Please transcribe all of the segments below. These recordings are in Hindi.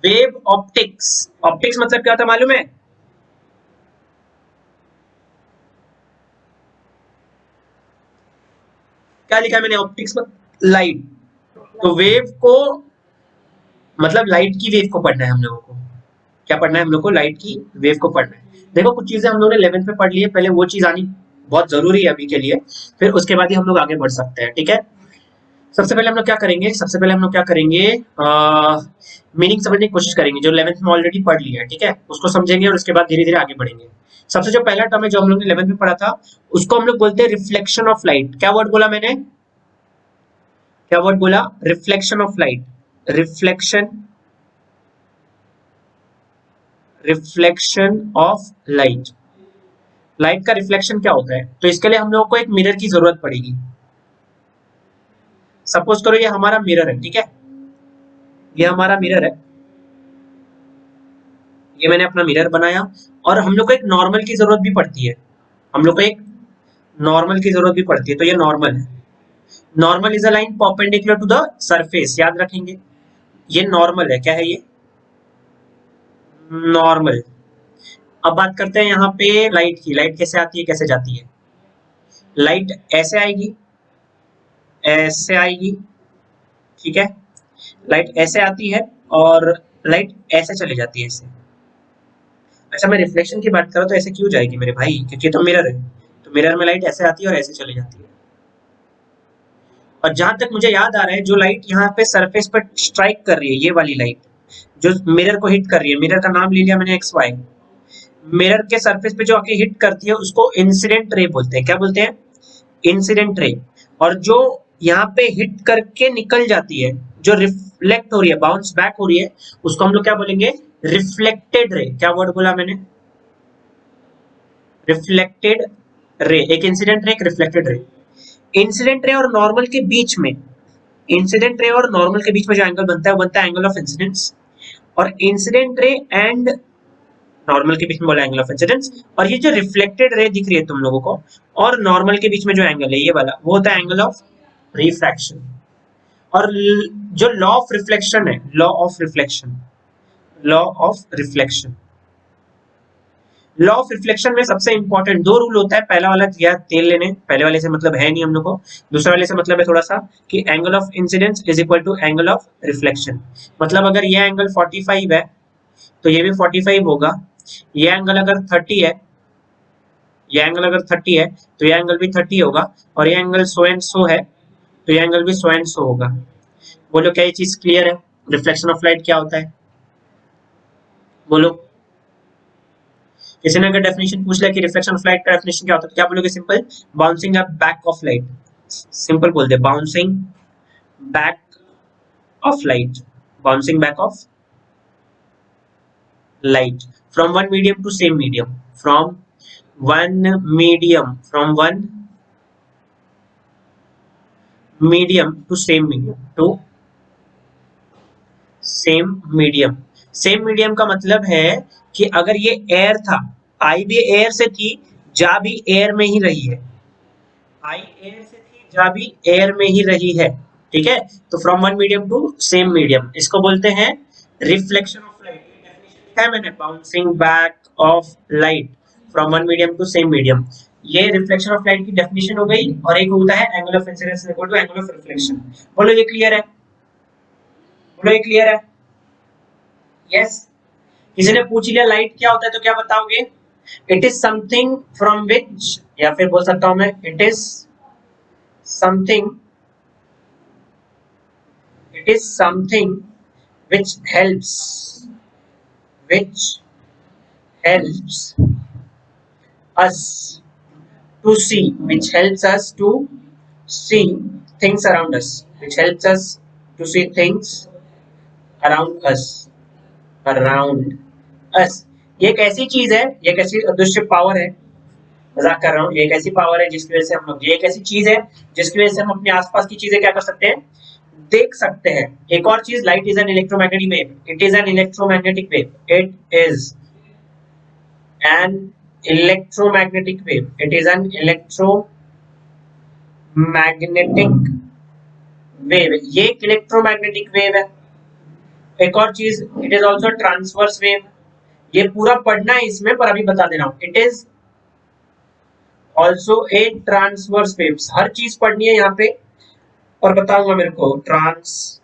वेव ऑप्टिक्स, ऑप्टिक्स मतलब क्या होता है मालूम है? क्या लिखा है मैंने ऑप्टिक्स में? लाइट। तो वेव को मतलब लाइट की वेव को पढ़ना है हम लोगों को। क्या पढ़ना है हम लोग को? लाइट की वेव को पढ़ना है। देखो कुछ चीजें हम लोगों ने 11th में पढ़ ली है, पहले वो चीज आनी बहुत जरूरी है अभी के लिए, फिर उसके बाद ही हम लोग आगे बढ़ सकते हैं, ठीक है। सबसे पहले हम लोग क्या करेंगे, सबसे पहले हम लोग क्या करेंगे, मीनिंग समझने की कोशिश करेंगे जो 11th में ऑलरेडी पढ़ लिया है, ठीक है, उसको समझेंगे और उसके बाद धीरे धीरे आगे बढ़ेंगे। सबसे जो पहला टर्म है जो हम लोग ने 11th में पढ़ा था, उसको हम लोग बोलते हैं रिफ्लेक्शन ऑफ लाइट। क्या वर्ड बोला मैंने? क्या वर्ड बोला? Reflection of light. Reflection, reflection of light. Light का रिफ्लेक्शन क्या होता है? तो इसके लिए हम लोगों को एक मिरर की जरूरत पड़ेगी। सपोज करो ये हमारा मिरर है, ठीक है, ये हमारा मिरर है, ये मैंने अपना मिरर बनाया, और हम लोग को एक नॉर्मल की जरूरत भी पड़ती है, हम लोग को एक नॉर्मल की जरूरत भी पड़ती है। तो ये नॉर्मल है। Normal is a line perpendicular to the surface, याद रखेंगे। ये नॉर्मल है। क्या है ये? नॉर्मल। अब बात करते हैं यहाँ पे लाइट की। लाइट कैसे आती है, कैसे जाती है? लाइट ऐसे आएगी, ऐसे आएगी, ठीक है, लाइट ऐसे आती है और लाइट ऐसे चली जाती है, ऐसे। अच्छा मैं रिफ्लेक्शन की बात करूँ तो ऐसे क्यों जाएगी मेरे भाई? क्योंकि तो मिरर है, तो मिरर में लाइट ऐसे आती है और ऐसे चली जाती है। और जहां तक मुझे याद आ रहा है, जो लाइट यहाँ पे सरफेस पर स्ट्राइक कर रही है, ये वाली लाइट जो मिरर को हिट कर रही है, मिरर का नाम ले लिया मैंने एक्स वाई, मिरर के सरफेस पे जो आके हिट करती है उसको इंसिडेंट रे बोलते हैं। क्या बोलते हैं? Incident ray. और जो यहाँ पे हिट करके निकल जाती है, जो रिफ्लेक्ट हो रही है, बाउंस बैक हो रही है, उसको हम लोग क्या बोलेंगे? Reflected ray. क्या वर्ड बोला मैंने? Reflected ray. एक इंसिडेंट रे, एक रिफ्लेक्टेड रे। इंसिडेंट रे और नॉर्मल के बीच में, इंसिडेंट रे और नॉर्मल के बीच में जो एंगल बनता है वो बनता है एंगल ऑफ इंसिडेंस। और इंसिडेंट रे एंड नॉर्मल के बीच में बोला एंगल ऑफ इंसिडेंस। और ये जो रिफ्लेक्टेड रे दिख रही है तुम लोगों को और नॉर्मल के बीच में जो एंगल है ये वाला, वो होता है एंगल ऑफ रिफ्रैक्शन। और जो लॉ ऑफ रिफ्लेक्शन है, law of reflection, law of reflection, law of reflection में सबसे इंपॉर्टेंट दो रूल होता है। पहला वाला दिया तेल लेने, पहले वाले से मतलब है नहीं हम लोग को, दूसरा वाले से मतलब है थोड़ा सा कि angle of incidence is equal to angle of reflection. मतलब अगर ये एंगल 45 है तो ये भी 45 होगा, ये एंगल अगर 30 है, ये एंगल अगर 30 है तो ये एंगल भी 30 होगा, और ये एंगल सो एंड सो है तो ये एंगल भी सो एंड सो होगा। बोलो क्या ये चीज क्लियर है? रिफ्लेक्शन ऑफ लाइट क्या होता है? बोलो। किसी ने अगर डेफिनेशन पूछ लिया कि रिफ्लेक्शन ऑफ लाइट का डेफिनेशन क्या होता है तो क्या बोलोगे? Simple, bouncing a back of light. Simple बोल दे, bouncing back of light, bouncing back of light from one medium to same medium, from one medium, from one medium to same medium, to same medium। Same medium का मतलब है कि अगर ये एयर था, आई भी एयर से थी, जा भी एयर में ही रही है, आई एयर से थी, जा भी एयर में ही रही है, ठीक है। तो from one medium to same medium, इसको बोलते हैं रिफ्लेक्शन ऑफ लाइट। ये डेफिनेशन लिखा है मैंने, bouncing back of light from one medium to same medium. ये रिफ्लेक्शन ऑफ लाइट की डेफिनेशन हो गई। और एक होता है angle of incidence equal to angle of reflection. बोलो ये क्लियर है? बोलो ये क्लियर है? यस। किसी ने पूछ लिया लाइट क्या होता है तो क्या बताओगे? It is something from which, या फिर बोल सकता हूं मैं, it is something, it is something which helps, which helps us to see, which helps us to see things around us, which helps us to see things around us, around us। ये एक ऐसी चीज है, ये एक ऐसी अदृश्य पावर है, मजाक कर रहा हूँ, ये एक ऐसी पावर है जिसकी वजह से हम, ये एक ऐसी चीज है जिसकी वजह से हम अपने आसपास की चीजें क्या कर सकते हैं? देख सकते हैं। एक और चीज, light is an electromagnetic wave, it is an electromagnetic wave, it is an electromagnetic wave, it is an electromagnetic wave. ये एक इलेक्ट्रोमैग्नेटिक वेव है, एक और चीज, it is also transverse wave. ये पूरा पढ़ना है इसमें, पर अभी बता दे रहा हूँ, it is also a transverse waves. हर चीज पढ़नी है यहाँ पे और बताऊंगा मेरे को। ट्रांसवर्स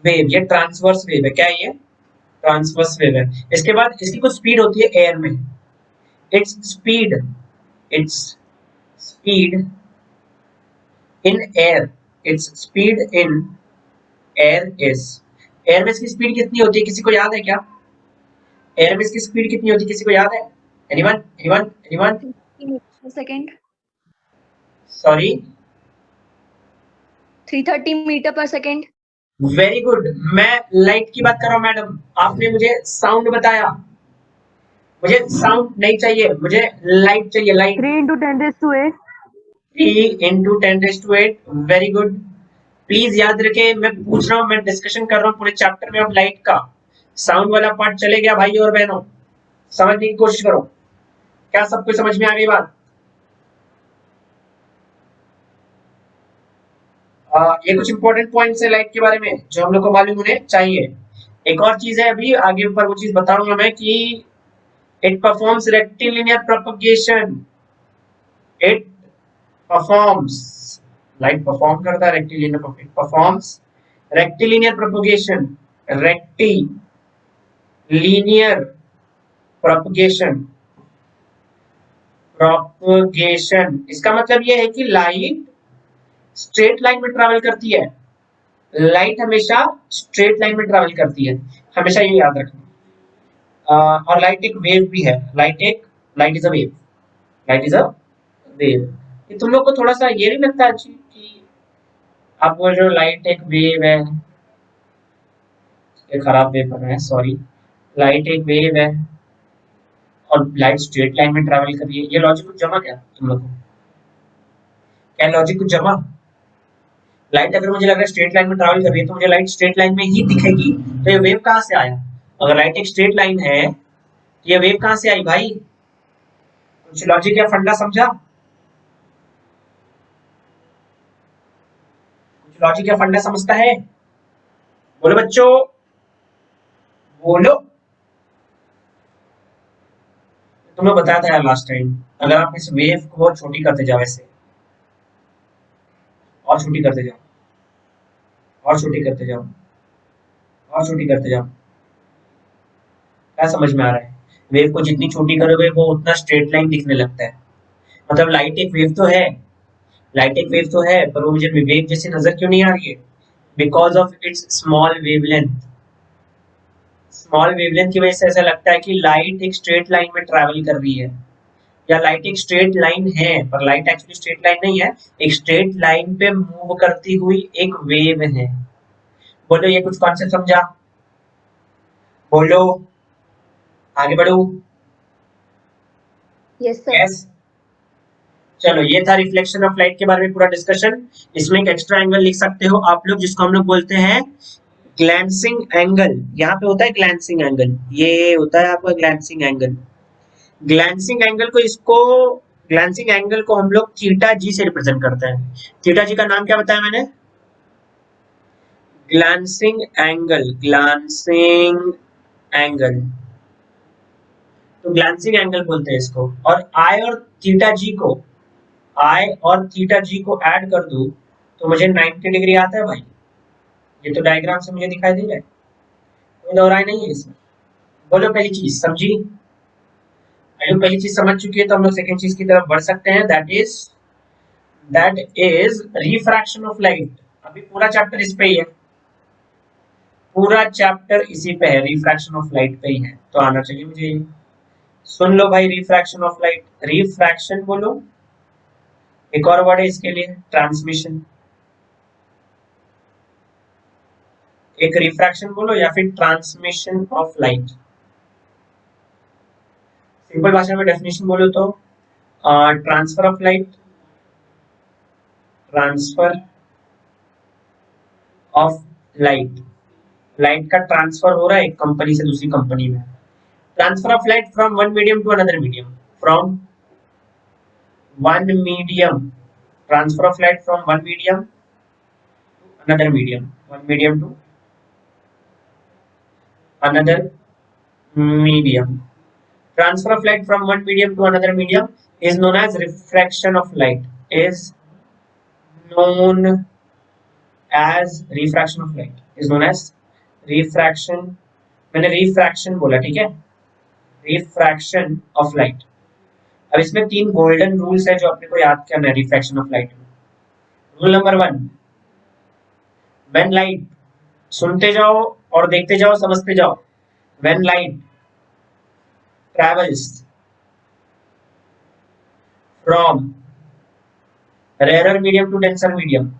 वेव, ये ट्रांसवर्स वेव है। क्या है ये? ट्रांसवर्स वेव है। इसके बाद इसकी कुछ स्पीड होती है एयर में। Its speed, its speed in air, its speed in air is, air में इसकी स्पीड कितनी होती है, किसी को याद है क्या? एयर में इसकी स्पीड कितनी होती है, किसी को याद है? Anyone anyone anyone? Second, sorry, 330 metre पर सेकेंड। Very good. मैं लाइट की बात कर रहा हूँ मैडम, आपने मुझे साउंड बताया। मुझे साउंड नहीं चाहिए, मुझे लाइट चाहिए, light. 3 into 10⁸. 3 into 10⁸. Very good. Please याद रखे, मैं पूछ रहा हूँ, मैं डिस्कशन कर रहा हूँ पूरे चैप्टर में। अब लाइट का साउंड वाला पार्ट चले गया भाई और बहनों, समझने की कोशिश करो। क्या सबको समझ में आ गई बात? ये कुछ इंपॉर्टेंट पॉइंट्स है लाइट के बारे में जो हम लोग को मालूम होने चाहिए। एक और चीज है, अभी आगे ऊपर वो चीज बताऊंगा मैं, कि it performs rectilinear propagation. It performs, light perform करता है rectilinear, performs rectilinear propagation, rectilinear propagation, propagation. इसका मतलब ये है कि लाइट स्ट्रेट लाइन में ट्रैवल करती है। लाइट हमेशा स्ट्रेट लाइन में ट्रैवल करती है, हमेशा ये याद रखना। और लाइट एक वेव भी है। Light is a wave, light is a wave. ये तुम लोग को थोड़ा सा ये नहीं लगता अच्छी कि आप बोल रहे हो लाइट एक वेव है? ये खराब वेव बना है, सॉरी। लाइट एक वेव है और लाइट स्ट्रेट लाइन में ट्रैवल कर रही है, ये लॉजिक कुछ जमा क्या तुम लोग को? क्या लॉजिक कुछ जमा? लाइट अगर मुझे लग रहा है स्ट्रेट लाइन में ट्रैवल कर रही है तो मुझे लाइट स्ट्रेट लाइन में ही दिखेगी, तो ये वेव कहाँ से आया? अगर लाइट एक स्ट्रेट लाइन है तो ये वेव कहाँ से आई भाई? कुछ लॉजिक या फंडा समझा? कुछ लॉजिक या फंडा समझता है? बोलो बच्चों, बोलो। तुम्हें बताया था यार लास्ट टाइम, अगर आप इस वेव को बहुत छोटी करते जाओ, ऐसे और छोटी करते जाओ, और छोटी करते जाओ, और छोटी करते जाओ, क्या समझ में आ रहा है? वेव को जितनी छोटी करोगे वो उतना स्ट्रेट लाइन दिखने लगता है। मतलब लाइट एक वेव तो है, लाइट एक वेव तो है, पर वो मुझे वेव जैसी नजर क्यों नहीं आ रही है? Because of its small wavelength. Small wavelength की वजह से ऐसा लगता है कि लाइट एक स्ट्रेट लाइन में ट्रैवल कर रही है, या लाइट एक स्ट्रेट लाइन है, पर लाइट एक्चुअली स्ट्रेट लाइन नहीं है, एक स्ट्रेट लाइन पे मूव करती हुई एक वेव है। बोलो, ये कुछ कॉन्सेप्ट समझा? बोलो, आगे बढ़ो। Yes sir. यस। चलो, ये था रिफ्लेक्शन ऑफ लाइट के बारे में पूरा डिस्कशन। इसमें एक एक्स्ट्रा एंगल लिख सकते हो आप लोग, जिसको हम लोग बोलते हैं ग्लैंसिंग एंगल। यहाँ पे होता है ग्लैंसिंग एंगल, ये होता है आपका ग्लैंसिंग एंगल। ग्लैंसिंग एंगल को इसको ग्लैंसिंग एंगल को हम लोग थीटा जी से रिप्रेजेंट करते हैं। थीटा जी का नाम क्या बताया मैंने? Glancing angle, glancing angle. तो ग्लैंसिंग एंगल बोलते हैं इसको। और आई और थीटा जी को, आई और थीटा जी को ऐड कर दूं तो मुझे 90 डिग्री आता है भाई। ये तो डायग्राम से मुझे दिखाई दे रहा है, कोई दोहराई नहीं है इसमें। बोलो, पहली चीज समझी? अगर पहली चीज समझ चुकी है तो हम लोग सेकंड चीज की तरफ बढ़ सकते हैं, that is refraction of light. अभी पूरा चैप्टर इस पे ही है, पूरा चैप्टर इसी पे है, रिफ्रैक्शन ऑफ लाइट पे ही है, तो आना चाहिए मुझे। सुन लो भाई, रिफ्रैक्शन ऑफ लाइट, रिफ्रैक्शन बोलो। एक और वर्ड है इसके लिए, ट्रांसमिशन। एक रिफ्रैक्शन बोलो या फिर ट्रांसमिशन ऑफ लाइट। सिंपल भाषा में डेफिनेशन बोलो तो transfer of light, transfer of light, light का ट्रांसफर हो रहा है एक कंपनी से दूसरी कंपनी में। Transfer of light from one medium to another medium, from one medium, transfer of light from one medium to another medium, one medium to another medium. Transfer of light from one medium to another medium is known as refraction of light. Is known as refraction of light. Is known as refraction. मैंने refraction बोला, ठीक है? Refraction of light. अब इसमें तीन गोल्डन रूल्स है जो अपने को याद करना है रिफ्रैक्शन ऑफ लाइट में. रूल नंबर 1, व्हेन लाइट, सुनते जाओ और देखते जाओ, समझते जाओ. When light travels from rarer medium to denser medium,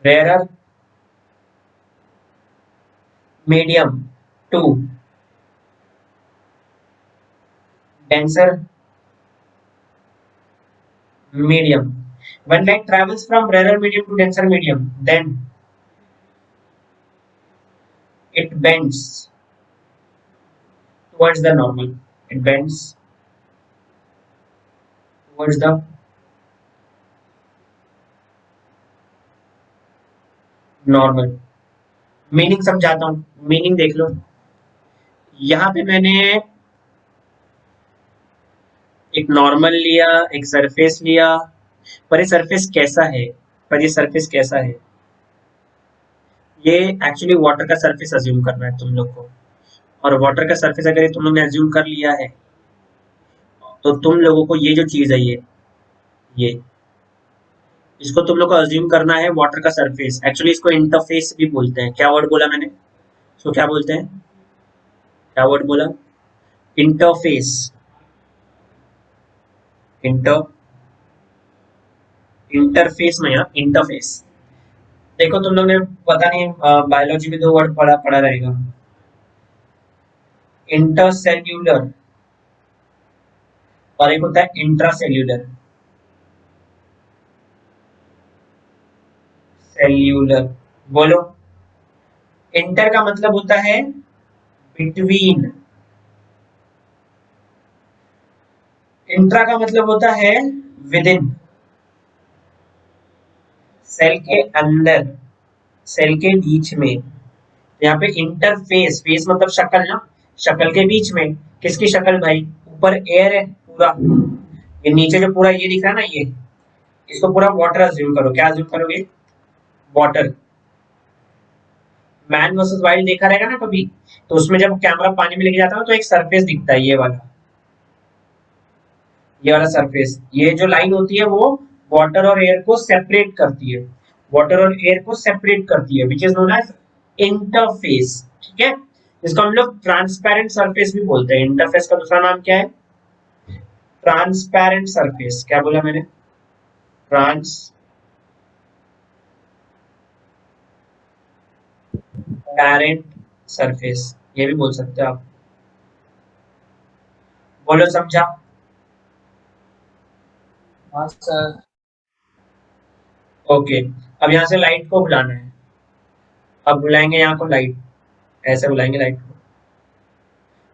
rarer medium to denser medium. When light travels from rarer medium to denser medium, then it bends towards the normal. It bends towards the normal. Meaning समझाता हूं, मीनिंग देख लो. यहां पे मैंने एक नॉर्मल लिया, एक सरफेस लिया, पर ये सरफेस कैसा है, ये एक्चुअली वाटर का सरफेस अज्यूम करना है तुम लोग को. और वाटर का सरफेस अगर तुम लोग ने अज्यूम कर लिया है तो तुम लोगों को ये जो चीज है ये इसको तुम लोग को अज्यूम करना है वाटर का सरफेस. एक्चुअली इसको इंटरफेस भी बोलते हैं. क्या वर्ड बोला मैंने? इसको क्या बोलते हैं? क्या वर्ड बोला? इंटरफेस. इंटरफेस में यार, इंटरफेस. देखो तुम लोग ने पता नहीं बायोलॉजी में दो वर्ड पढ़ा रहेगा, इंटरसेल्यूलर और एक होता है इंट्रासेल्यूलर. सेल्यूलर बोलो. इंटर का मतलब होता है बिटवीन, इंट्रा का मतलब होता है विदिन, सेल के अंदर, सेल के बीच में. यहाँ पे इंटरफेस, फेस मतलब शक्ल ना, शक्ल के बीच में. किसकी शक्ल भाई? ऊपर एयर है पूरा, ये नीचे जो पूरा ये दिख रहा है ना, ये इसको पूरा वाटर अज्यूम करो. क्या अज्यूम करोगे? वाटर. मैन वर्सेस वाइल्ड देखा रहेगा ना कभी, तो उसमें जब कैमरा पानी में लेके जाता है तो एक सरफेस दिखता है, ये वाला सरफेस. ये जो लाइन होती है वो वाटर और एयर को सेपरेट करती है, which is known as interface. ठीक है, इसको हम लोग ट्रांसपेरेंट सरफेस भी बोलते हैं. इंटरफेस का दूसरा नाम क्या है? Transparent surface. क्या बोला मैंने? ट्रांसपेरेंट सरफेस, ये भी बोल सकते हो आप. बोलो, समझा? हाँ सर. ओके. अब यहाँ से लाइट को बुलाना है. अब बुलाएंगे यहाँ को लाइट, ऐसे बुलाएंगे लाइट को.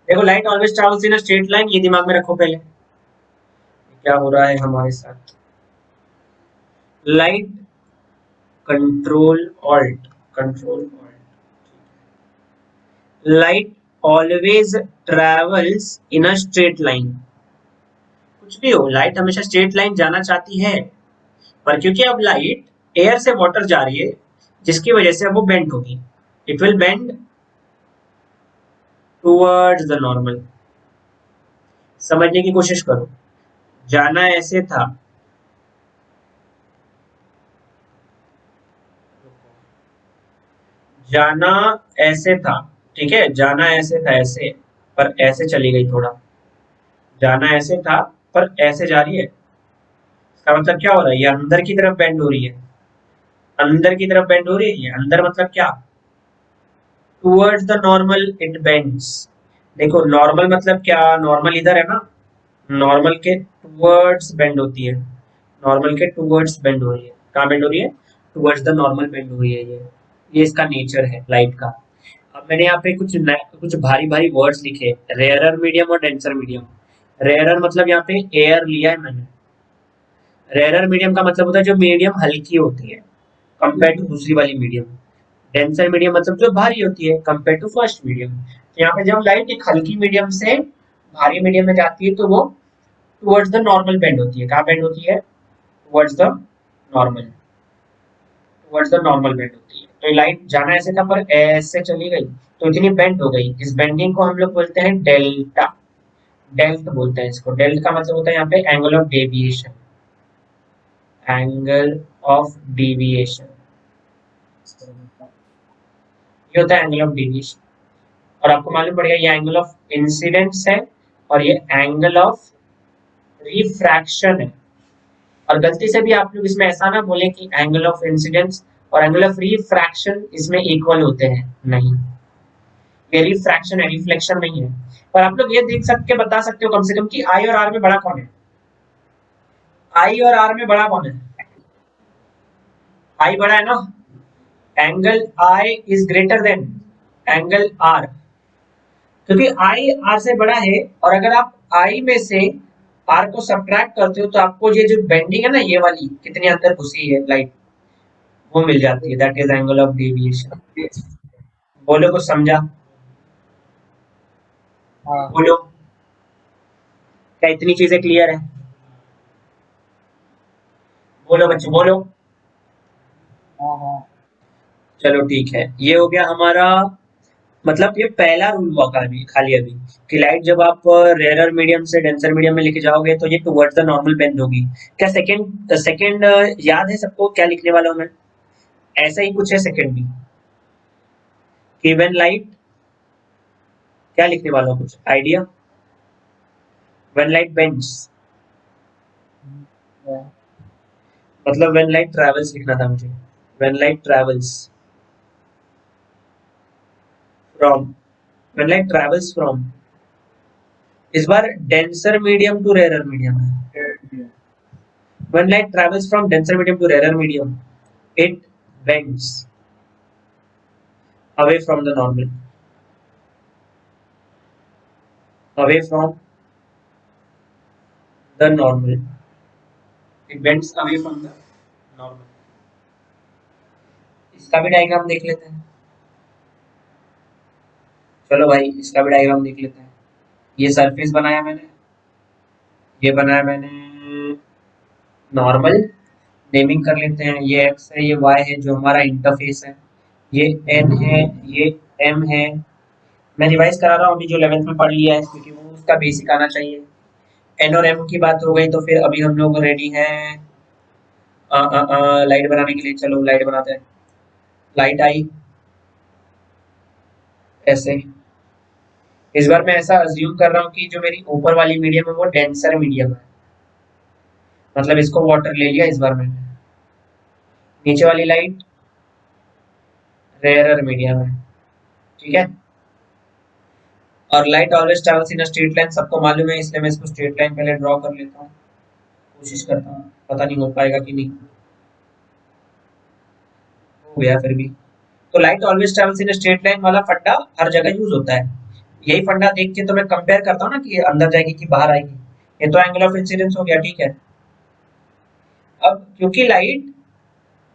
देखो, light always travels in a straight line, ये दिमाग में रखो पहले. क्या हो रहा है हमारे साथ? Light control alt, light always travels in a straight line. कुछ भी हो, लाइट हमेशा स्ट्रेट लाइन जाना चाहती है, पर क्योंकि अब लाइट एयर से वाटर जा रही है, जिसकी वजह से अब वो बेंड होगी. It will bend towards the normal. समझने की कोशिश करो. जाना ऐसे था, जाना ऐसे था, ठीक है, जाना ऐसे था, ऐसे, पर ऐसे चली गई थोड़ा. जाना ऐसे था पर ऐसे जा रही है. इसका मतलब क्या हो रहा है? ये अंदर की तरफ बेंड हो रही है, अंदर की तरफ बेंड हो रही है. ये अंदर मतलब क्या? Towards the normal it bends. देखो, नॉर्मल मतलब क्या? नॉर्मल इधर है ना, नॉर्मल के टुवर्ड्स बेंड होती है, नॉर्मल के टुवर्ड्स बेंड हो रही है. कहाँ बेंड हो रही है? टुवर्ड्स द नॉर्मल बेंड हो रही है. ये इसका नेचर है लाइट का. अब मैंने यहाँ पे कुछ भारी भारी वर्ड्स लिखे, रेयरर मीडियम और डेंसर मीडियम. रेयरर मतलब यहाँ पे एयर लिया है मैंने. रेयरर मीडियम का मतलब होता है जो मीडियम हल्की होती है, कंपेयर टू दूसरी वाली मीडियम। डेंसर मीडियम मतलब जो भारी होती है कंपेयर टू फर्स्ट मीडियम। तो यहाँ पे जब लाइट एक हल्की मीडियम से भारी मीडियम में जाती है तो वो टुवर्ड्स द नॉर्मल बेंड होती है। कहाँ बेंड होती है? Towards the normal, towards the normal bend होती है। तो लाइट जाना ऐसे था पर ऐसे चली गई तो इतनी बेंड हो गई। इस बेंडिंग को हम लोग बोलते हैं डेल्टा। डेल्ट बोलते हैं इसको। डेल्ट का मतलब होता है यहाँ पे angle of deviation, angle of deviation, ये होता है एंगल ऑफ डेविएशन। और आपको मालूम पड़ेगा ये एंगल ऑफ इंसिडेंस है और ये एंगल ऑफ रिफ्रैक्शन है। और गलती से भी आप लोग इसमें ऐसा ना बोले कि एंगल ऑफ इंसिडेंस और एंगल ऑफ रिफ्रैक्शन इसमें इक्वल होते हैं, नहीं, ये रिफ्रैक्शन है, रिफ्लेक्शन नहीं है। पर आप लोग ये देख सकते बता सकते हो कम से कम कि आई और आर में बड़ा कौन है? आई और आर में बड़ा कौन है? आई बड़ा है ना। Angle i is greater than angle r, क्योंकि आई आर से बड़ा है। और अगर आप आई में से आर को सब्ट्रैक्ट करते हो तो आपको ये जो बेंडिंग है ना, ये वाली कितनी अंदर घुसी है लाइट, वो मिल जाती है। That is angle of deviation. बोलो कुछ समझा? हाँ बोलो, क्या इतनी चीजें क्लियर है? बोलो बच्चों बोलो। हाँ हाँ चलो ठीक है, ये हो गया हमारा, मतलब ये पहला रूल हुआ का अभी खाली अभी, कि लाइट जब आप रेयरर मीडियम से डेंसर मीडियम में लेके जाओगे तो ये टुवर्ड्स द नॉर्मल बेंड होगी। क्या सेकंड याद है सबको क्या लिखने वाला हूं मैं? ऐसा ही कुछ है सेकंड भी, कि व्हेन लाइट, क्या लिखने वाला हूं, कुछ idea? When light bends, yeah, मतलब व्हेन लाइट ट्रैवल्स लिखना था मुझे। When light travels from, when light travels from, इस बार denser medium to rarer medium है। yeah. When light travels from denser medium to rarer medium, it bends away from the normal, away from the normal. It bends away from the normal. इसका भी डायग्राम देख लेते हैं। चलो भाई इसका भी डायग्राम देख लेते हैं। ये सरफेस बनाया मैंने, ये बनाया मैंने नॉर्मल, नेमिंग कर लेते हैं। ये एक्स है, ये वाई है जो हमारा इंटरफेस है, ये एन है, ये एम है। मैं रिवाइज करा रहा हूँ अभी जो 11th में पढ़ लिया है, क्योंकि वो उसका बेसिक आना चाहिए। एन और एम की बात हो गई तो फिर अभी हम लोग रेडी हैं लाइट बनाने के लिए। चलो लाइट बनाते हैं। लाइट आई ऐसे। इस बार मैं ऐसा अज्यूम कर रहा हूँ कि जो मेरी ऊपर वाली मीडियम है वो डेंसर मीडियम है, मतलब इसको वाटर ले लिया इस बार मैंने। नीचे वाली लाइट रेयरर मीडियम है, ठीक है। और light always travels in a straight line, सबको मालूम है, इसलिए मैं इसको स्ट्रेट लाइन पहले ड्रॉ कर लेता हूँ। कोशिश करता हूँ, पता नहीं हो पाएगा कि नहीं। हो गया फिर भी। तो light always travels in straight line वाला फंडा हर जगह यूज होता है। यही फंडा देख के तो मैं कंपेयर करता हूँ ना कि अंदर जाएगी कि बाहर आएगी। ये तो एंगल ऑफ इंसिडेंस हो गया, ठीक है। अब क्योंकि लाइट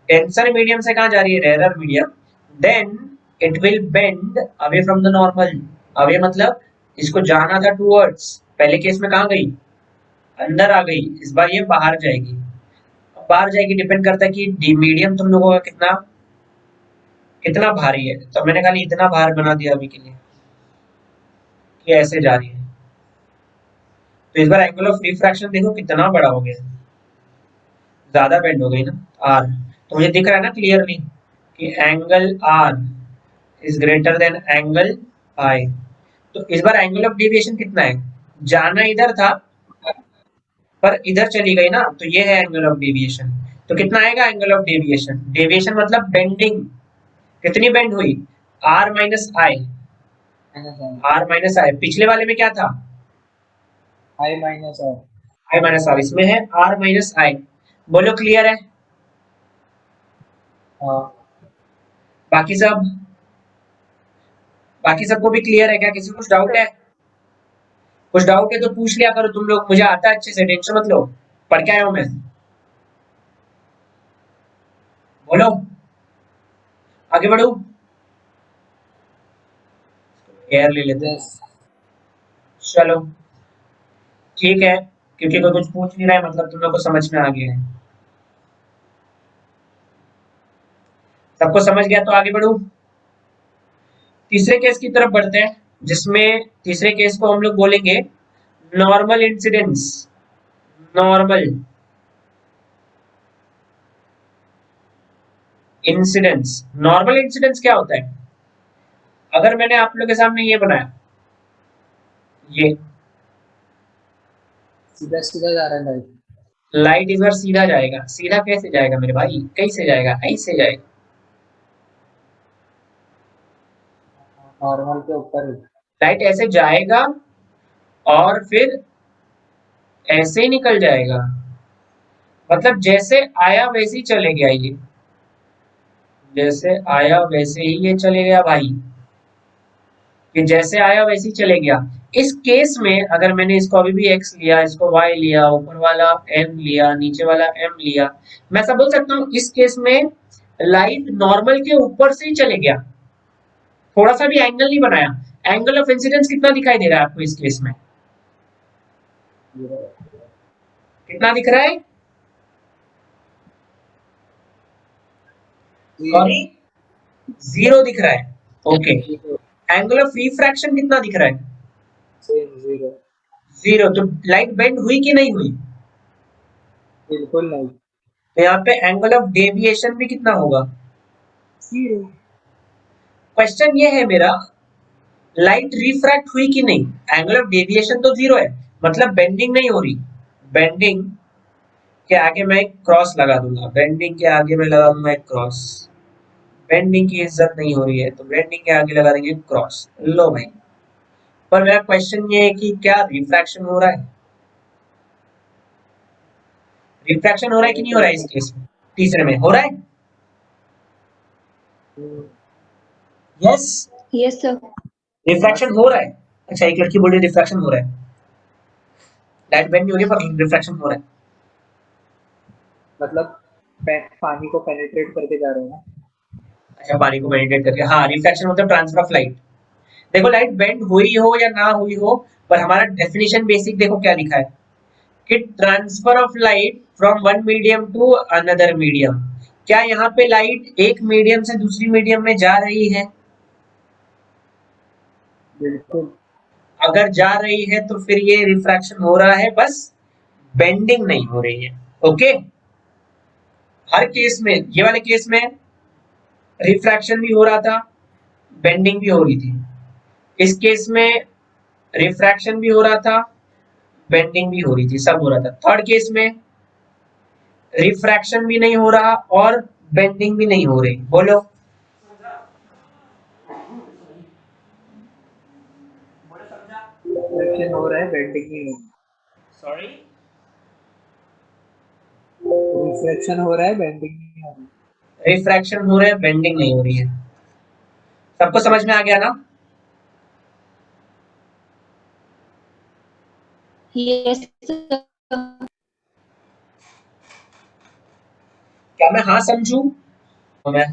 डेंसर मीडियम से कहाँ जा रही है? Rarer medium, then it will bend away from the normal. Away मतलब इसको जाना था टूवर्ड्स, पहले केस में कहाँ गई? अंदर आ गई। इस बार ये बाहर जाएगी। अब बाहर जाएगी डिपेंड करता है कि मीडियम तुम लोगों का कितना कितना भारी है। तो मैंने खाली इतना भार बना दिया अभी के लिए कि ऐसे जा रही है। तो इस बार एंगल ऑफ रिफ्रैक्शन देखो कितना बड़ा हो गया, ज्यादा बेंड हो गई ना आर। तो मुझे दिख रहा है ना क्लियरली कि angle R is greater than angle I. तो इस बार एंगल ऑफ डेविएशन कितना है? जाना इधर था पर इधर चली गई ना, तो ये है एंगल ऑफ डेविएशन। तो कितना आएगा एंगल ऑफ डेविएशन? डेविएशन मतलब बेंडिंग, कितनी बेंड हुई? R minus I. R minus I, पिछले वाले में क्या था? I minus R. I minus R, इसमें है आर माइनस आई। बोलो क्लियर है? हाँ बाकी सब, बाकी सबको भी क्लियर है क्या? किसी को कुछ डाउट है? कुछ डाउट है तो पूछ लिया करो तुम लोग, मुझे आता है अच्छे से, टेंशन मत लो, पढ़ के आया हूं मैं। बोलो। आगे बढ़ू, एयर ले लेते हैं। यस। चलो ठीक है, क्योंकि कोई कुछ पूछ नहीं रहा है मतलब तुम लोग को समझ में आ गया है। सबको समझ गया तो आगे बढ़ू। तीसरे केस की तरफ बढ़ते हैं, जिसमें तीसरे केस को हम लोग बोलेंगे normal incidence. Normal incidence. Normal incidence क्या होता है? अगर मैंने आप लोग के सामने ये बनाया, ये सीधा सीधा जा रहा है लाइट। लाइट इधर सीधा जाएगा, सीधा कैसे जाएगा मेरे भाई, कैसे जाएगा, ऐसे जाएगा। नॉर्मल के ऊपर ही। लाइट ऐसे जाएगा और फिर ऐसे ही निकल जाएगा, मतलब जैसे आया वैसे ही चले गया ये, जैसे आया वैसे ही ये चले गया भाई, कि जैसे आया वैसे ही चले गया। इस केस में अगर मैंने इसको अभी भी x लिया, इसको y लिया, ऊपर वाला m लिया, नीचे वाला m लिया, मैं सब बोल सकता हूँ इस केस में लाइट नॉर्मल के ऊपर से ही चले गया, थोड़ा सा भी एंगल नहीं बनाया। एंगल ऑफ इंसिडेंस कितना दिखाई दे रहा है आपको इस केस में? कितना दिख रहा है? जीरो। सॉरी, जीरो दिख रहा है। ओके। एंगल ऑफ रिफ्रैक्शन कितना दिख रहा है? Same zero. जीरो। तो लाइट बेंड हुई कि नहीं हुई? बिल्कुल नहीं। तो यहाँ पे एंगल ऑफ डेविएशन भी कितना होगा? जीरो। क्वेश्चन ये है मेरा, लाइट रिफ्रैक्ट हुई कि नहीं? एंगल ऑफ डेविएशन तो जीरो है, मतलब बेंडिंग नहीं हो रही। बेंडिंग के आगे मैं एक क्रॉस लगा दूंगा, बेंडिंग के आगे मैं लगा दूंगा एक क्रॉस। बेंडिंग की इज्जत नहीं हो रही है तो बेंडिंग के आगे लगा देंगे क्रॉस। लो भाई, पर मेरा क्वेश्चन ये है कि क्या रिफ्रैक्शन हो रहा है? रिफ्रैक्शन हो रहा है कि नहीं हो रहा है इस केस में? तीसरे में हो रहा है? Yes, Yes, sir. रिफ्रैक्शन हो रहा है। अच्छा, एक लड़की बोल रही है रिफ्रैक्शन हो रहा है, लाइट बेंड नहीं हो रही है पर रिफ्रैक्शन हो रहा है। मतलब पानी को पेनिट्रेट करके जा रहे हैं ना। अच्छा, पानी को पेनिट्रेट करके, हाँ रिफ्रैक्शन मतलब ट्रांसफर ऑफ लाइट। देखो लाइट बेंड हुई हो या ना हुई हो, पर हमारा डेफिनेशन बेसिक देखो क्या लिखा है, कि transfer of light from one medium to another medium. क्या यहाँ पे लाइट एक मीडियम से दूसरी मीडियम में जा रही है? बिल्कुल। अगर जा रही है तो फिर ये रिफ्रैक्शन हो रहा है, बस बेंडिंग नहीं हो रही है। ओके, हर केस में, ये वाले केस में रिफ्रैक्शन भी हो रहा था, बेंडिंग भी हो रही थी। इस केस में रिफ्रैक्शन भी हो रहा था, बेंडिंग भी हो रही थी, सब हो रहा था। थर्ड केस में रिफ्रैक्शन भी नहीं हो रहा और बेंडिंग भी नहीं हो रही। बोलो, रिफ्लेक्शन हो रहा है, बेंडिंग नहीं हो सॉरी, रही। रिफ्लेक्शन हो रहा है, बेंडिंग नहीं हो रही। रिफ्रैक्शन हो रहा है, बेंडिंग नहीं हो रही है। सबको समझ में आ गया ना? Yes, sir. क्या मैं हाँ समझू? तो मैं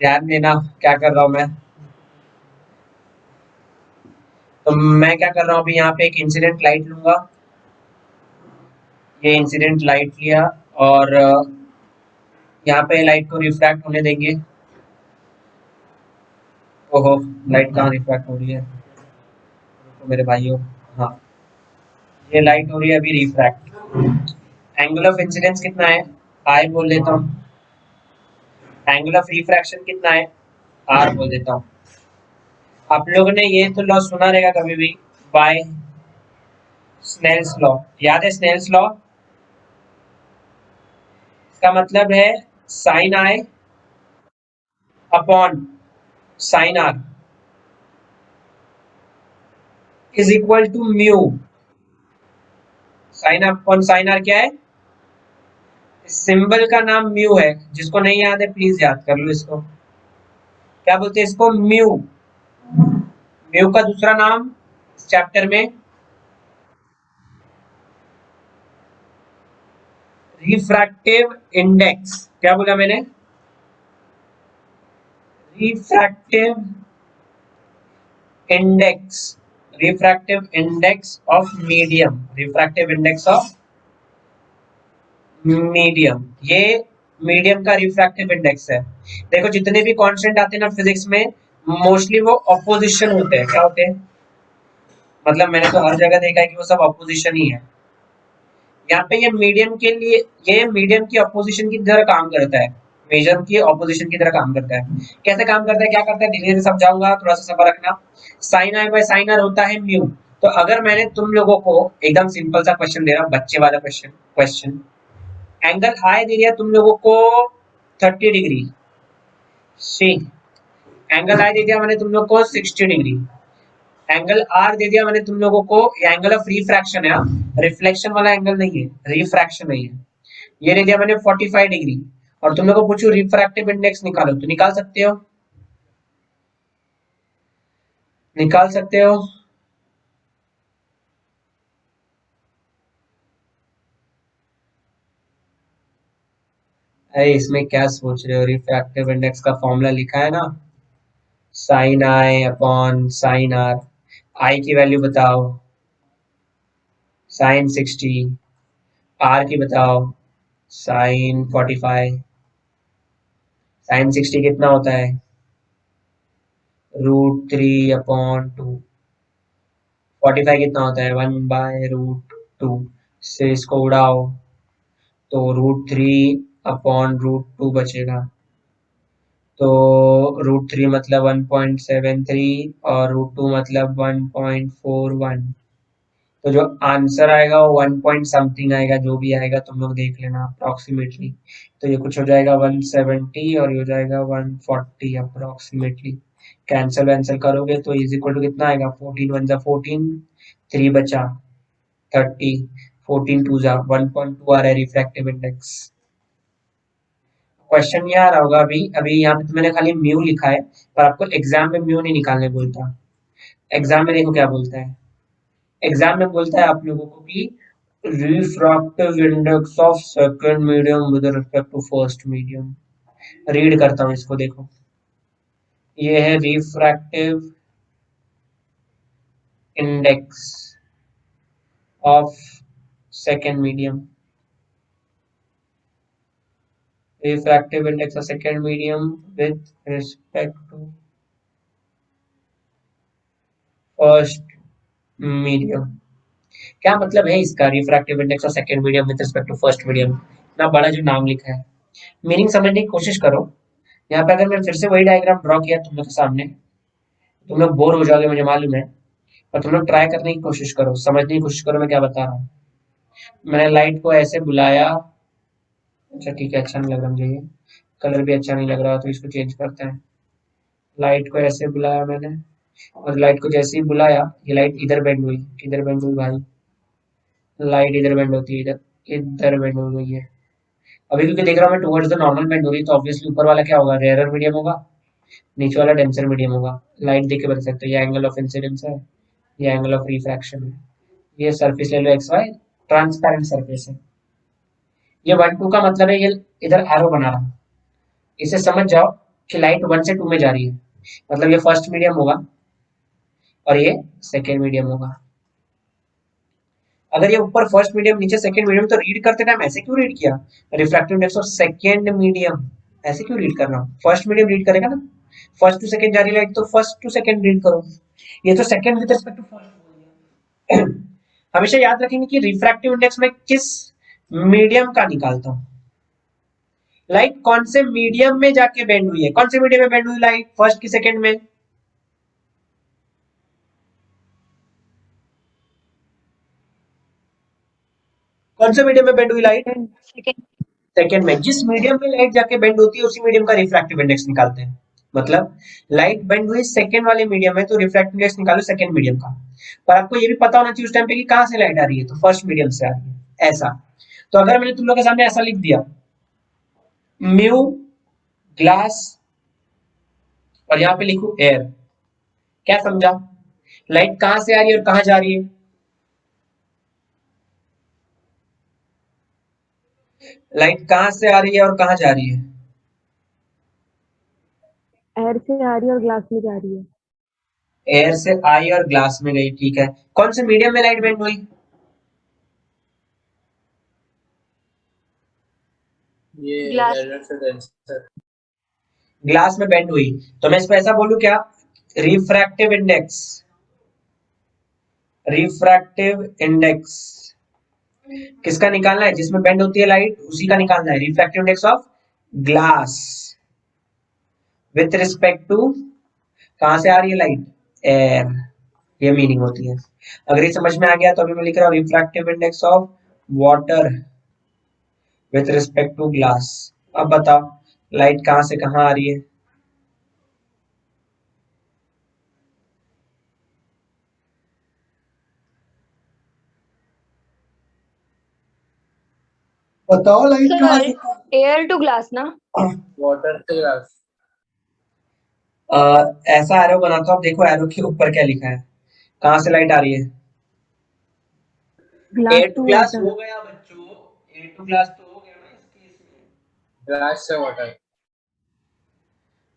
ध्यान देना क्या कर रहा हूं मैं। तो मैं क्या कर रहा हूँ अभी, यहाँ पे एक इंसिडेंट लाइट लूंगा, ये इंसिडेंट लाइट लिया, और यहाँ पे लाइट को रिफ्रैक्ट होने देंगे। ओहो, लाइट कहाँ रिफ्रैक्ट हो रही है, तो मेरे भाइयों, हाँ ये लाइट हो रही है अभी रिफ्रैक्ट। एंगल ऑफ इंसिडेंस कितना है? आई बोल देता हूँ। एंगल ऑफ रिफ्रैक्शन कितना है? आर बोल देता हूँ। आप लोगों ने ये तो लॉ सुना रहेगा कभी भी, बाय स्नेल्स लॉ। याद है स्नेल्स लॉ? इसका मतलब है sine I upon sine r is equal to mu. Sine upon sine r क्या है? सिंबल का नाम म्यू है, जिसको नहीं याद है प्लीज याद कर लो इसको। क्या बोलते हैं इसको? म्यू। म्यू का दूसरा नाम इस चैप्टर में रिफ्रैक्टिव इंडेक्स, क्या बोला मैंने? Refractive index, refractive index of medium, refractive index of medium, ये मीडियम का रिफ्रैक्टिव इंडेक्स है। देखो जितने भी कांस्टेंट आते हैं ना फिजिक्स में, मोस्टली वो ऑपोजिशन होते हैं। क्या होते हैं? मतलब मैंने तो हर जगह देखा है कि वो सब ऑपोजिशन ही है। यहाँ पे ये मीडियम के लिए, ये मीडियम की ऑपोजिशन की तरह काम करता है, मेजर की ऑपोजिशन की तरह काम करता है। कैसे काम करता है, क्या करता है, धीरे धीरे समझाऊंगा, थोड़ा सा सब्र रखना। Sine i by sine r होता है म्यू। तो अगर मैंने तुम लोगों को एकदम सिंपल सा क्वेश्चन दे रहा, बच्चे वाला क्वेश्चन क्वेश्चन एंगल आई दे दिया तुम लोगों को 30 डिग्री, सी एंगल आई दे दिया मैंने तुम लोग को 60 डिग्री, एंगल आर दे दिया मैंने तुम लोगों को, ये एंगल ऑफ रिफ्रैक्शन है, रिफ्लेक्शन वाला एंगल नहीं है, रिफ्रैक्शन नहीं है। ये दे दिया मैंने 45 डिग्री, और तुम लोग को पूछू रिफ्रैक्टिव इंडेक्स निकालो, तो निकाल सकते हो, निकाल सकते हो। अरे इसमें क्या सोच रहे हो, रिफ्रैक्टिव इंडेक्स का फॉर्मूला लिखा है ना, साइन आई अपॉन साइन आर। आई की वैल्यू बताओ, साइन 60, आर की बताओ, साइन 45। साइन 60 कितना होता है, √3/2। 45 कितना होता है, 1/√2। से इसको उड़ाओ तो √3/√2 बचेगा। तो √3 मतलब 1.73 और √2 मतलब 1.41। तो जो आंसर आएगा वो 1 पॉइंट समथिंग आएगा, जो भी आएगा तुम लोग देख लेना अप्रोक्सीमेटली। तो ये कुछ हो जाएगा 170 और ये हो जाएगा 140 अप्रोक्सीमेटली। कैंसिल वैंसिल करोगे तो इज इक्वल टू कितना आएगा, 14 1 जा 14, 3 बचा 30, 14 2 जा 1.2 आ रहा है रिफ्रैक्टिव इंडेक्स। क्वेश्चन ये आ रहा होगा अभी, अभी यहाँ पे तो मैंने खाली म्यू लिखा है, पर आपको एग्जाम में म्यू नहीं निकालने बोलता। एग्जाम में देखो क्या बोलता है, एग्जाम में बोलता है आप लोगों को कि refractive index of second medium with respect to first medium. Read करता हूँ इसको, देखो ये है refractive index of second medium, refractive index of second medium with respect to first medium. क्या मतलब है इसका, refractive index of second medium with respect to first medium, इतना बड़ा जो नाम लिखा है। मीनिंग समझने की कोशिश करो। यहाँ पे अगर मैं फिर से वही डायग्राम ड्रॉ किया तुम लोग के सामने, तुम लोग बोर हो जाओगे मुझे मालूम है, पर तुम लोग ट्राई करने की कोशिश करो, समझने की कोशिश करो मैं क्या बता रहा हूँ। मैंने लाइट को ऐसे बुलाया, अच्छा ठीक है, अच्छा नहीं लग रहा मुझे, ये कलर भी अच्छा नहीं लग रहा, तो इसको चेंज करते हैं। लाइट को ऐसे बुलाया मैंने, और लाइट को जैसे ही बुलाया ये लाइट इधर बेंड हुई, इधर बेंड हुई भाई, लाइट इधर बेंड होती है, इधर इधर बेंड हो गई है। अभी क्योंकि देख रहा हूँ मैं टुवर्ड्स द नॉर्मल बेंड हो रही है, तो ऑब्वियसली ऊपर वाला क्या होगा, रेयरर मीडियम होगा, नीचे वाला डेंसर मीडियम होगा। लाइट देख के बता सकते हो, ये एंगल ऑफ इंसिडेंस है, ये एंगल ऑफ रिफ्रैक्शन है। ये सरफेस ले लो एक्स वाई, ट्रांसपेरेंट सरफेस है। ये 1 2 का मतलब है, ये इधर एरो बना रहा हूँ, इसे समझ जाओ कि लाइट 1 से 2 में जा रही है, मतलब ये फर्स्ट मीडियम होगा और ये सेकेंड मीडियम होगा। अगर ये ऊपर फर्स्ट मीडियम नीचे सेकेंड मीडियम, तो रीड करते टाइम ऐसे क्यों रीड किया, refractive index of second medium, ऐसे क्यों रीड कर रहा हूँ, फर्स्ट मीडियम रीड करेगा ना, फर्स्ट टू सेकेंड जा रही लाइट तो फर्स्ट टू सेकेंड रीड करो। ये तो second with respect to first. हमेशा याद रखेंगे कि रिफ्रैक्टिव इंडेक्स में किस मीडियम का निकालता हूँ, लाइट कौन से मीडियम में जाके बेंड हुई है, कौन से मीडियम में बेंड हुई लाइट, फर्स्ट की सेकेंड में, कौन से मीडियम में बेंड हुई लाइट, सेकंड। सेकेंड में। जिस मीडियम में लाइट जाके बेंड होती है उसी मीडियम का रिफ्रैक्टिव इंडेक्स निकालते हैं। मतलब लाइट बेंड हुई सेकेंड वाले मीडियम में, तो रिफ्रैक्टिव इंडेक्स निकालो सेकेंड मीडियम का। पर आपको ये भी पता होना चाहिए उस टाइम पे कि कहां से लाइट आ रही है, तो फर्स्ट मीडियम से आ रही है, ऐसा। तो अगर मैंने तुम लोग के सामने ऐसा लिख दिया, म्यू ग्लास और यहाँ पे लिखू एयर, क्या समझा, लाइट कहां से आ रही है और कहां जा रही है, लाइट कहाँ से आ रही है और कहाँ जा रही है? एयर से आ रही है और ग्लास में जा रही है। एयर से आई और ग्लास में गई, ठीक है। कौन से मीडियम में लाइट बेंड हुई? ये ग्लास एरर से डेंसर। ग्लास में बेंड हुई। तो मैं इसको ऐसा बोलूं क्या, रिफ्रैक्टिव इंडेक्स, रिफ्रैक्टिव इंडेक्स किसका निकालना है? जिसमें बेंड होती है लाइट उसी का निकालना है। Refractive index of glass with respect to, कहां से आ रही है लाइट? एयर। ये मीनिंग होती है। अगर ये समझ में आ गया तो अभी मैं लिख रहा हूँ refractive index of water with respect to glass. अब बताओ लाइट कहां से कहां आ रही है? बताओ लाइट कहां सर, से एयर टू ग्लास ना? वाटर से ग्लास। ऐसा एरो बनाता हूँ, देखो एरो के ऊपर क्या लिखा है, कहां से लाइट आ रही है? A glass to to glass water. हो गया बच्चों, ए टू ग्लास तो हो गया ना इस केस में। ग्लास से वाटर।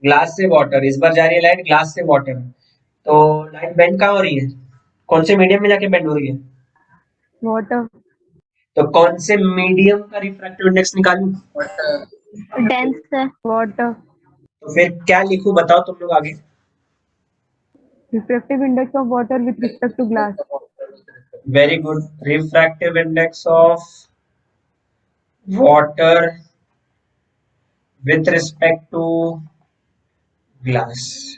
ग्लास से वाटर, इस बार जा रही है लाइट ग्लास से वाटर। तो लाइट बेंड कहाँ हो रही है? कौन से मीडियम में जाके बेंड हो रही है? वाटर। तो कौन से मीडियम का रिफ्रैक्टिव इंडेक्स निकालूं? वाटर। डेंस है। वाटर। तो फिर क्या लिखूं बताओ तुम लोग आगे। Refractive index of water with respect to glass. Very good, refractive index of water with respect to glass.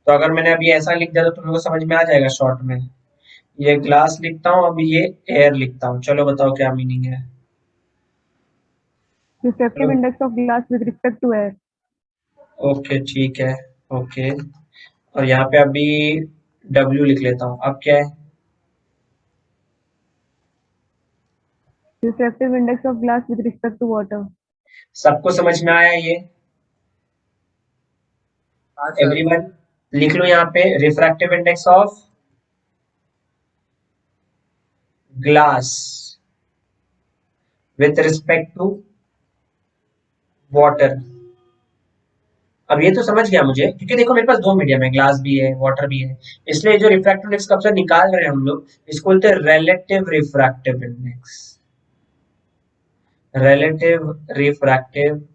तो अगर मैंने अभी ऐसा लिख दिया तो तुम लोग को समझ में आ जाएगा शॉर्ट में। ये ग्लास लिखता हूँ, अभी ये एयर लिखता हूँ। चलो बताओ क्या मीनिंग है। Refractive index of glass with respect to air. Okay ठीक है, ओके। और यहाँ पे अभी W लिख लेता हूँ। अब क्या है? Refractive index of glass with respect to water. सबको समझ में आया ये? हाँ सर। एवरीवन लिख लो यहाँ पे refractive index of glass with respect to water. अब ये तो समझ गया मुझे, क्योंकि देखो मेरे पास दो मीडियम है, ग्लास भी है वाटर भी है। इसलिए जो रिफ्रैक्टिव इंडेक्स कब से निकाल रहे हैं हम लोग, इसको बोलते हैं relative refractive index. Relative refractive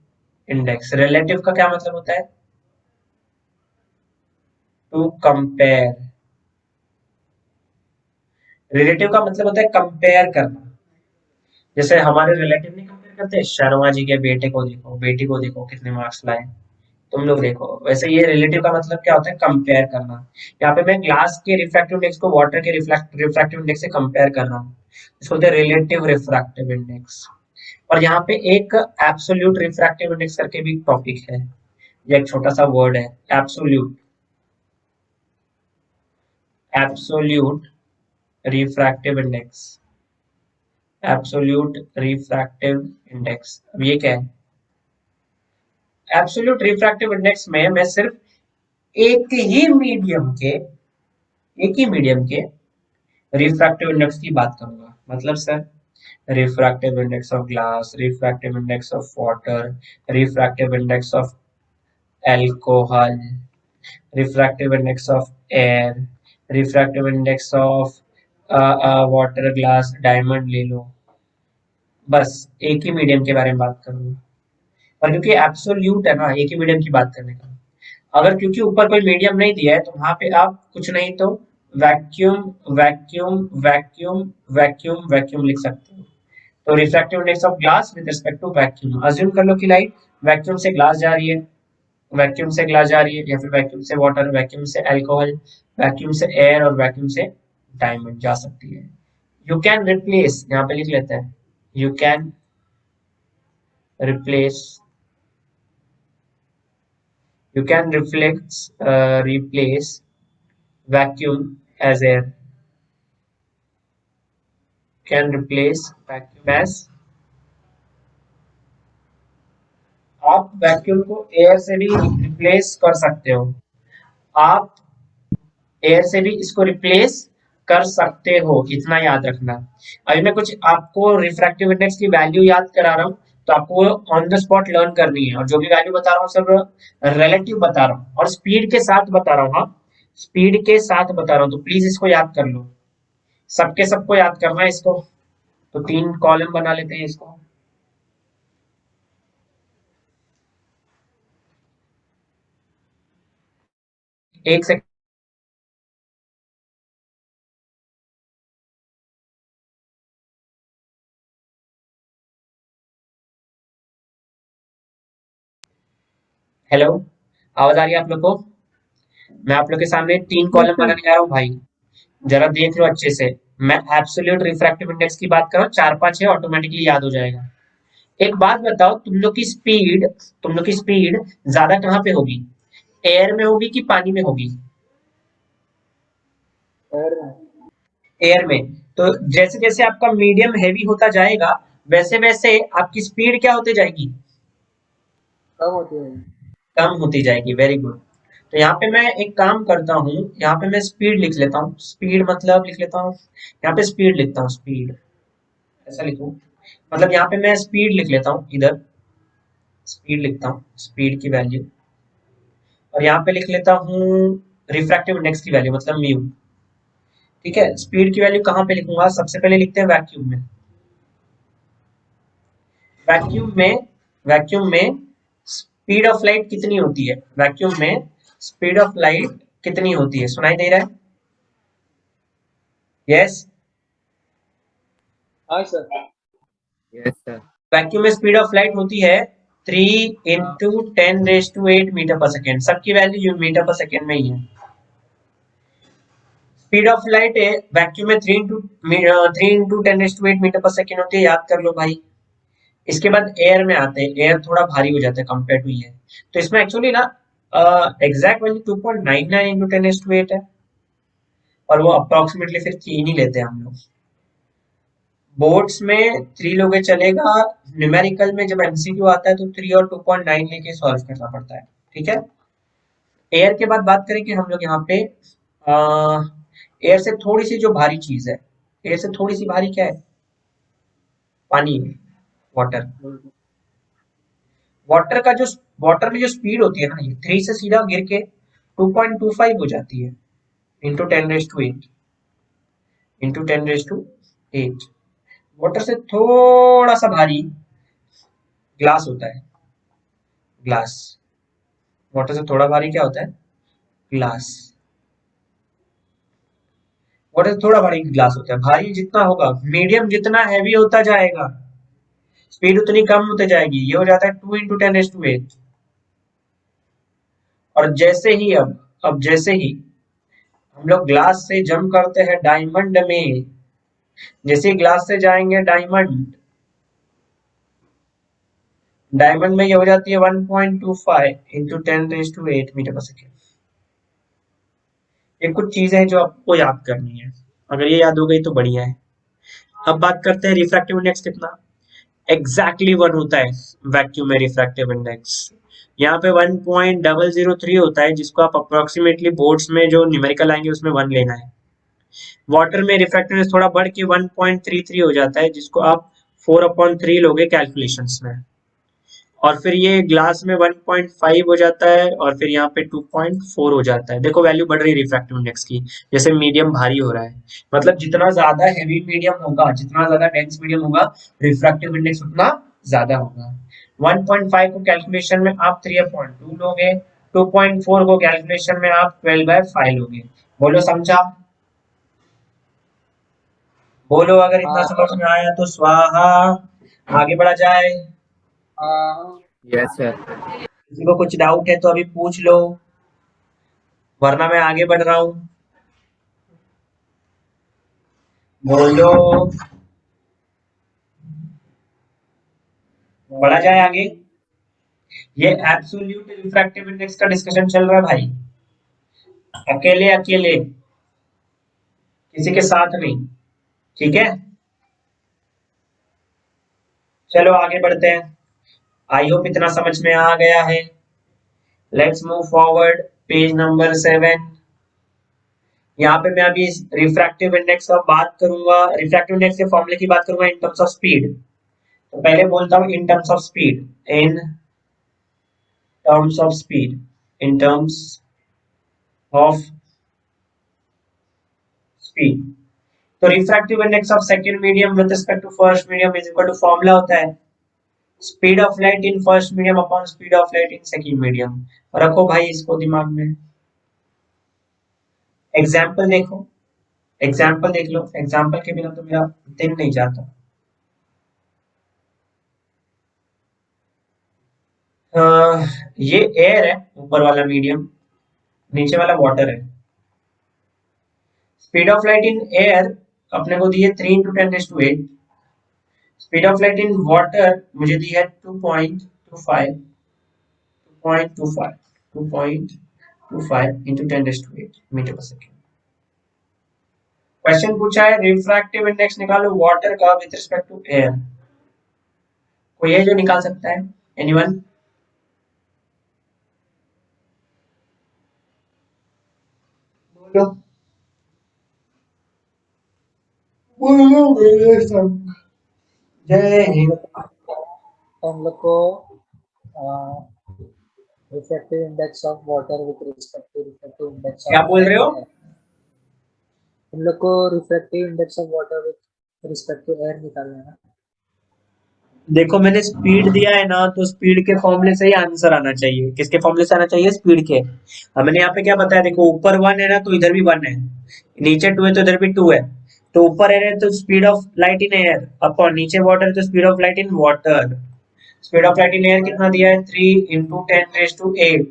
index, relative का क्या मतलब होता है? To compare. रिलेटिव का मतलब होता है कंपेयर करना। जैसे हमारे रिलेटिव नहीं कंपेयर करते, शर्मा जी के बेटे को देखो, बेटी को देखो कितने मार्क्स लाए, तुम लोग देखो। वैसे ये रिलेटिव का मतलब क्या होता है? कंपेयर करना। यहाँ पे मैं ग्लास के रिफ्रैक्टिव इंडेक्स को वाटर के रिफ्रैक्टिव इंडेक्स से कंपेयर कर रहा हूँ, इसको बोलते हैं रिलेटिव रिफ्रैक्टिव इंडेक्स। और यहाँ पे एक एब्सोल्यूट रिफ्रैक्टिव इंडेक्स करके भी टॉपिक है, ये एक छोटा सा वर्ड है, absolute. Absolute refractive index, absolute refractive index. अब ये क्या है? एब्सोल्यूट रिफ्रैक्टिव इंडेक्स में मैं सिर्फ एक ही मीडियम के, एक ही मीडियम के रिफ्रैक्टिव इंडेक्स की बात करूंगा। मतलब sir refractive index of glass, refractive index of water, refractive index of alcohol, refractive index of air, refractive index of water, glass, diamond ले लो। बस एक ही मीडियम के बारे में बात करूंगा। और क्योंकि एब्सोल्यूट है ना, एक ही मीडियम की बात करने का। अगर क्योंकि ऊपर कोई मीडियम नहीं दिया है तो वहां पे आप कुछ नहीं तो vacuum vacuum vacuum vacuum vacuum लिख सकते हो। तो refractive index of glass with respect to vacuum, assume कर लो कि लाइट वैक्यूम से ग्लास जा रही है, वैक्यूम से ग्लास जा रही है, या फिर वैक्यूम से वाटर, वैक्यूम से अल्कोहल, वैक्यूम से एयर और वैक्यूम से डायमंड जा सकती है। यू कैन रिप्लेस, यहाँ पे लिख लेते हैं, you can replace, you can replace vacuum as air, can replace vacuum as, आप वैक्यूम को एयर से भी रिप्लेस कर सकते हो। आप एयर से भी इसको रिप्लेस कर सकते हो, इतना याद रखना। अभी मैं कुछ आपको रिफ्रैक्टिव इंडेक्स की वैल्यू याद करा रहा हूँ, तो आपको ऑन द स्पॉट लर्न करनी है, और जो भी वैल्यू बता रहा हूँ सब रिलेटिव बता रहा हूँ और स्पीड के साथ बता रहा हूँ। हाँ, स्पीड के साथ बता रहा हूँ, तो प्लीज इसको याद कर लो, सबके सबको याद करना है इसको। तो 3 कॉलम बना लेते हैं इसको। एक सेकंड। हेलो, आवाज आ रही है आप लोग को? मैं आप लोग के सामने 3 Yes, कॉलम sir. बनाने जा रहा हूँ भाई, जरा देख लो अच्छे से। मैं एब्सोल्यूट रिफ्रैक्टिव इंडेक्स की बात कर रहा हूँ, 4-5 है, ऑटोमेटिकली याद हो जाएगा। एक बात बताओ, तुम लोग की स्पीड ज्यादा कहाँ पे होगी? एयर में होगी कि पानी में होगी? और एयर में। तो जैसे जैसे आपका मीडियम हैवी होता जाएगा, वैसे वैसे आपकी स्पीड क्या होती जाएगी? कम होती है। कम होती जाएगी। Very good. तो यहाँ पे मैं एक काम करता हूँ, यहाँ पे मैं स्पीड लिख लेता हूँ, स्पीड मतलब लिख लेता हूँ, यहाँ पे स्पीड लिखता हूँ, स्पीड ऐसा लिखूं, मतलब यहाँ पे मैं स्पीड लिख लेता हूँ, इधर स्पीड लिखता हूँ, स्पीड की वैल्यू, और यहाँ पे लिख लेता हूँ रिफ्रैक्टिव इंडेक्स की वैल्यू मतलब म्यू। ठीक है, स्पीड की वैल्यू कहाँ पे लिखूंगा? सबसे पहले लिखते हैं वैक्यूम में। वैक्यूम में वैक्यूम में स्पीड ऑफ लाइट कितनी होती है? वैक्यूम में स्पीड ऑफ लाइट कितनी होती है? सुनाई दे रहा है? यस। हाँ सर। Yes sir. वैक्यूम में स्पीड ऑफ लाइट होती है 3 हाँ इंटू 10⁻⁸ मीटर पर सेकेंड। सबकी वैल्यू मीटर पर सेकेंड में ही है। स्पीड ऑफ लाइट है वैक्यूम में 3 इंटू 10⁸ मीटर पर सेकेंड होती है, याद कर लो भाई। इसके बाद एयर में आते हैं, एयर थोड़ा भारी हो जाता है कंपेयर टू ये, तो इसमें एक्चुअली ना एग्जैक्ट वैल्यू 2.99 इंटू 10⁸ है, और वो अप्रोक्सीमेटली फिर 3 ही लेते हैं हम लोग। बोर्ड्स में 3 लोगे चलेगा, न्यूमेरिकल में जब एमसीक्यू आता है तो 3 और 2.9 लेके सॉल्व करना पड़ता है। ठीक है। एयर के बाद बात करेंगे हम लोग यहाँ पे, एयर से थोड़ी सी जो भारी चीज है, एयर से थोड़ी सी भारी क्या है? पानी, वाटर। वाटर का जो वाटर में जो स्पीड होती है ना, ये 3 से सीधा गिर के 2.25 हो जाती है इंटू 10⁸ वाटर से थोड़ा सा भारी ग्लास होता है। ग्लास, वाटर से थोड़ा भारी क्या होता है? ग्लास। वाटर से थोड़ा भारी ग्लास होता है। भारी जितना होगा, मीडियम जितना हैवी होता जाएगा, स्पीड उतनी कम होती जाएगी। ये हो जाता है 2 इंटू 10⁸ और जैसे ही अब जैसे ही हम लोग ग्लास से जंप करते हैं डायमंड में, जैसे ही ग्लास से जाएंगे डायमंड, डायमंड में ये हो जाती है 1.25 इंटू 10⁸ मीटर पर सेकेंड। ये कुछ चीजें हैं जो आपको याद करनी है, अगर ये याद हो गई तो बढ़िया है। अब बात करते हैं रिफ्रैक्टिव इंडेक्स कितना एग्जैक्टली 1 होता है वैक्यूम में। रिफ्रैक्टिव इंडेक्स यहाँ पे 1.003 होता है, जिसको आप अप्रोक्सीमेटली बोर्ड्स में जो न्यूमेरिकल आएंगे उसमें 1 लेना है। वाटर में रिफ्रैक्टिव इंडेक्स थोड़ा बढ़ के 1.33 हो जाता है, जिसको आप 4/3 लोगे कैलकुलेशंस में, और फिर ये ग्लास में 1.5 हो जाता है, और फिर यहाँ पे 2.4 हो जाता है। देखो वैल्यू बढ़ रही है रिफ्रैक्टिव इंडेक्स की, जैसे मीडियम भारी हो रहा है। मतलब जितना ज्यादा हैवी मीडियम होगा, जितना ज्यादा डेंस मीडियम होगा, रिफ्रैक्टिव इंडेक्स उतना ज्यादा होगा। 1.5 को कैलकुलेशन में आप 3/2 लोगे, 2.4 को कैलकुलेशन में आप 12/5 लोगे। बोलो समझा? बोलो अगर इतना हाँ समझ में आया तो स्वाहा। आगे बढ़ा जाए। हाँ यस सर। किसी को कुछ डाउट है तो अभी पूछ लो, वरना मैं आगे बढ़ रहा हूँ। बोलो, बढ़ा जाए आगे। ये एब्सोल्यूट रिफ्रैक्टिव इंडेक्स का डिस्कशन चल रहा है भाई, अकेले अकेले, किसी के साथ नहीं। ठीक है, चलो आगे बढ़ते हैं। आई होप इतना समझ में आ गया है। Let's move forward, page number 7। यहाँ पे मैं अभी रिफ्रैक्टिव इंडेक्स का बात करूंगा, रिफ्रैक्टिव इंडेक्स के फॉर्मूले की बात करूंगा इन टर्म्स ऑफ स्पीड। तो पहले बोलता हूँ in terms of speed, in terms of speed, in terms of speed. तो refractive index of second medium with respect to first medium is equal to, formula होता है speed of light in first medium upon speed of light in second medium. रखो भाई इसको दिमाग में। एग्जाम्पल देखो, एग्जाम्पल देख लो, एग्जाम्पल के बिना तो मेरा दिन नहीं जाता। ये एयर है, ऊपर वाला मीडियम, नीचे वाला वाटर है। Speed of light in air अपने को दी है 3 × 10⁸। Speed of light in water मुझे दी है 2.25 into 10⁸ मीटर पर सेकेंड। क्वेश्चन पूछा है रिफ्रैक्टिव इंडेक्स निकालो वाटर का विद रिस्पेक्ट टू एयर। कोई है जो निकाल सकता है? एनीवन? बोलो बोलो मेरे संग। जय हिंद। हम लोग को refractive index of water with respect to refractive index क्या बोल रहे हो? हम लोग को refractive index of water with respect to air निकालना है ना। देखो मैंने स्पीड दिया है ना, तो स्पीड के फॉर्मूले से ही आंसर आना चाहिए। किसके फॉर्मूले से आना चाहिए? स्पीड के। अब मैंने यहाँ पे क्या बताया, देखो ऊपर 1 है ना, तो इधर भी 1 है, नीचे 2 है तो इधर भी 2 है। तो ऊपर एयर है तो speed of light in air upon नीचे वाटर है तो speed of light in water. Speed of light in air कितना दिया है? 3 × 10⁸।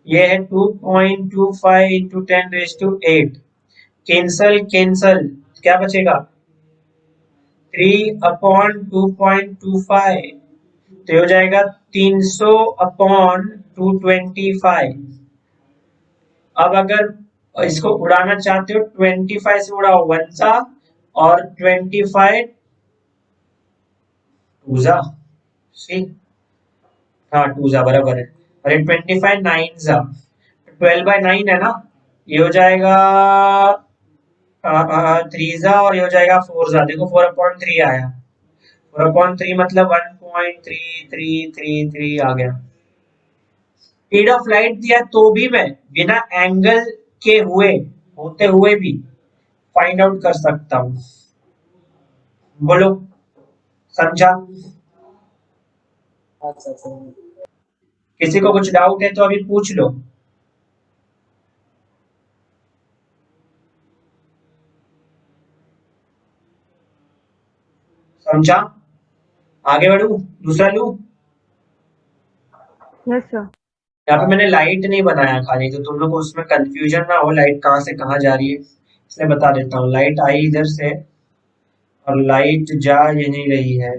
ये है 2.25 × 10⁸। कैंसल कैंसल, क्या बचेगा? 3/2.25, तो हो जाएगा 300/225। अब अगर इसको उड़ाना चाहते हो 25 से उड़ाओ 1 सा, और 25 2 सा, हाँ 2 सा बराबर है, और ये 25 9 सा, 12/9 है ना, ये हो जाएगा 3 सा, और ये हो जाएगा 4 सा। देखो 4/3 आया, 4/3 मतलब 1.3333 आ गया। स्पीड ऑफ लाइट दिया तो भी मैं बिना एंगल के होते हुए भी फाइंड आउट कर सकता हूँ। बोलो, समझा? अच्छा सही। किसी को कुछ डाउट है तो अभी पूछ लो। समझा? आगे बढ़ू? दूसरा लू? Yes, sir. यहाँ पे मैंने लाइट नहीं बनाया खाली, तो तुम लोग को उसमें कंफ्यूजन ना हो लाइट कहाँ से कहाँ जा रही है, इसलिए बता देता हूँ। लाइट आई इधर से और लाइट जा ये नहीं रही है,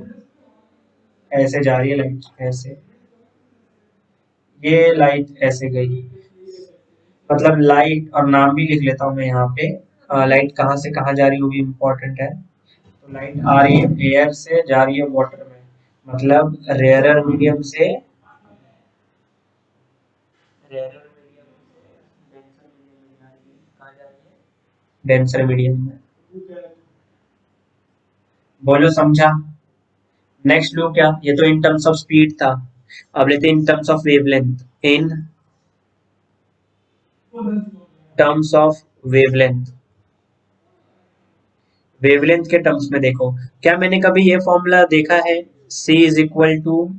ऐसे जा रही है लाइट, ऐसे। ये लाइट ऐसे गई, मतलब लाइट, और नाम भी लिख लेता हूँ मैं यहाँ पे। लाइट कहाँ से कहाँ जा रही है वो भी इम्पोर्टेंट है। तो लाइट आ रही है एयर से, जा रही है वाटर में, मतलब रेयरर मीडियम से डेंसर मीडियम में। बोलो समझा? नेक्स्ट लू क्या? ये तो इन टर्म्स ऑफ स्पीड था, अब लेते हैं इन terms of wavelength. In terms of wavelength, wavelength के टर्म्स में देखो, क्या मैंने कभी ये फॉर्मूला देखा है? C is equal to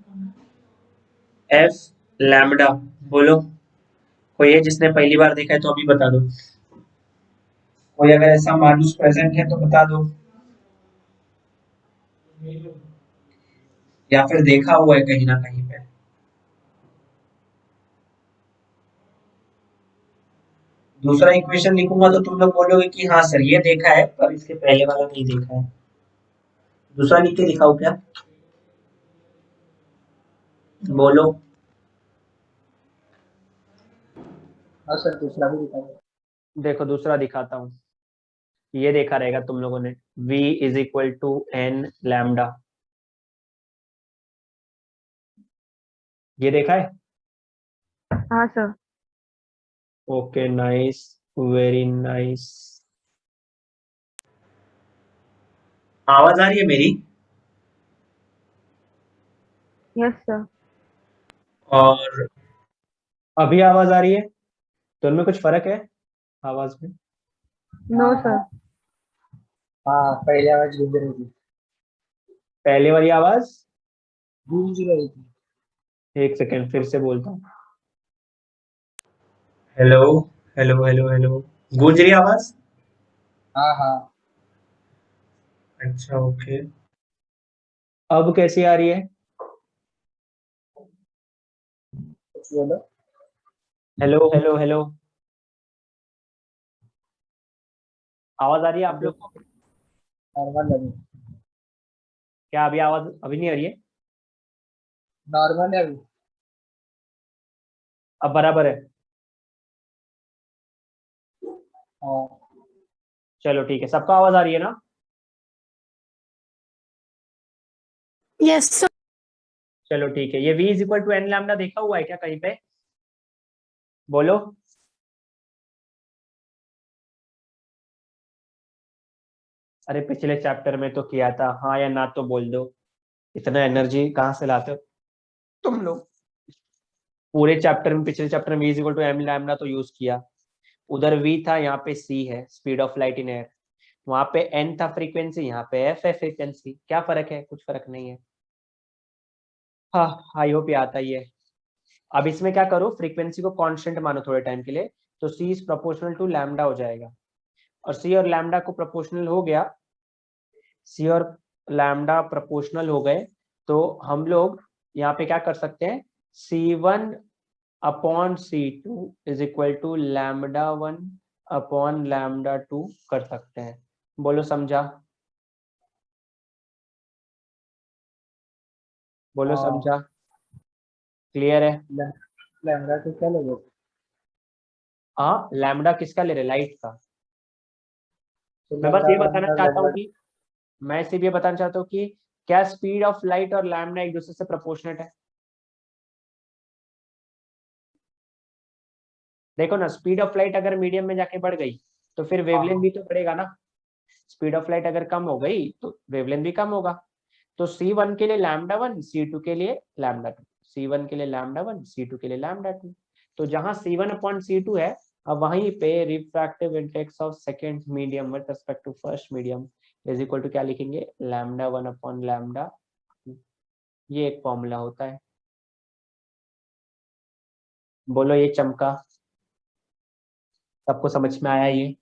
f lambda. बोलो, कोई है जिसने पहली बार देखा है तो अभी बता दो। कोई अगर ऐसा मानुस प्रेजेंट है तो बता दो, या फिर देखा हुआ है कहीं ना कहीं पे। दूसरा इक्वेशन लिखूंगा तो तुम लोग बोलोगे कि हाँ सर ये देखा है, पर इसके पहले वाला नहीं देखा है। दूसरा लिख के दिखाओ क्या? बोलो। हाँ सर दूसरा भी दिखा दो। देखो दूसरा दिखाता हूँ, ये देखा रहेगा तुम लोगों ने, V is equal to n lambda, ये देखा है? हाँ, sir. Okay nice. Very nice. आवाज आ रही है मेरी? Yes, sir. और अभी आवाज आ रही है? तो उनमें कुछ फर्क है आवाज में? No, sir. हाँ, पहले आवाज गूंज रही थी। पहले वाली आवाज? गूंज रही थी। एक सेकेंड फिर से बोलता हूँ। Hello hello hello hello. गूंज रही है आवाज? हाँ हाँ। अच्छा ओके। अब कैसी आ रही है? कुछ बोलो। Hello hello hello. आवाज आ रही है आप अभी लोग को? नॉर्मल लगी। क्या अभी आवाज अभी नहीं आ रही है? नॉर्मल है अभी। अब बराबर है? हाँ। चलो ठीक है, सबको आवाज आ रही है ना? Yes, sir. चलो ठीक है। ये v is equal to n lambda देखा हुआ है क्या कहीं पे? बोलो। अरे पिछले चैप्टर में तो किया था, हाँ या ना तो बोल दो। इतना एनर्जी कहाँ से लाते हो तुम लोग? पूरे चैप्टर में, पिछले चैप्टर में v is equal to m lambda तो यूज किया। उधर v था, यहाँ पे c है, speed of light in air. वहां पे n था फ्रीक्वेंसी, यहाँ पे f है फ्रीक्वेंसी। क्या फर्क है? कुछ फर्क नहीं है। हाँ, आई होप ये आता ही है। अब इसमें क्या करो, फ्रीक्वेंसी को कांस्टेंट मानो थोड़े टाइम के लिए, तो c is proportional to lambda हो जाएगा। और c और लैम्डा को प्रोपोर्शनल हो गया, c और लैम्डा प्रोपोर्शनल हो गए, तो हम लोग यहाँ पे क्या कर सकते हैं, c1 upon c2 is equal to lambda 1 upon lambda 2 कर सकते हैं। बोलो समझा? बोलो हाँ। समझा? क्लियर है? लैम्डा तो क्या लगे? हाँ, लैम्डा किसका ले रहे? लाइट का। तो मैं बस लैम्डा ये वन बताना और चाहता हूँ लैम्डा कि मैं सिर्फ ये बताना चाहता हूँ कि क्या स्पीड ऑफ लाइट और लैम्डा एक दूसरे से प्रोपोर्शनेट है? देखो ना, स्पीड ऑफ लाइट अगर मीडियम में जाके बढ़ गई तो फिर वेवलेंथ भी तो बढ़ेगा ना। स्पीड ऑफ लाइट अगर कम हो गई तो वेवलेंथ भी कम होगा। तो C1 के लिए लैम्डा 1, C2 के लिए लैम्डा 2, C1 के लिए लैम्डा 1, C2 के लिए लैम्डा 2। तो जहां C1 अपॉन C2 है, अब वहीं पे refractive index of second medium with respect to first medium is equal to क्या लिखेंगे, लैम्डा 1 अपॉन लैम्डा। ये एक फॉर्मूला होता है। बोलो ये चमका, सबको समझ में आया ये?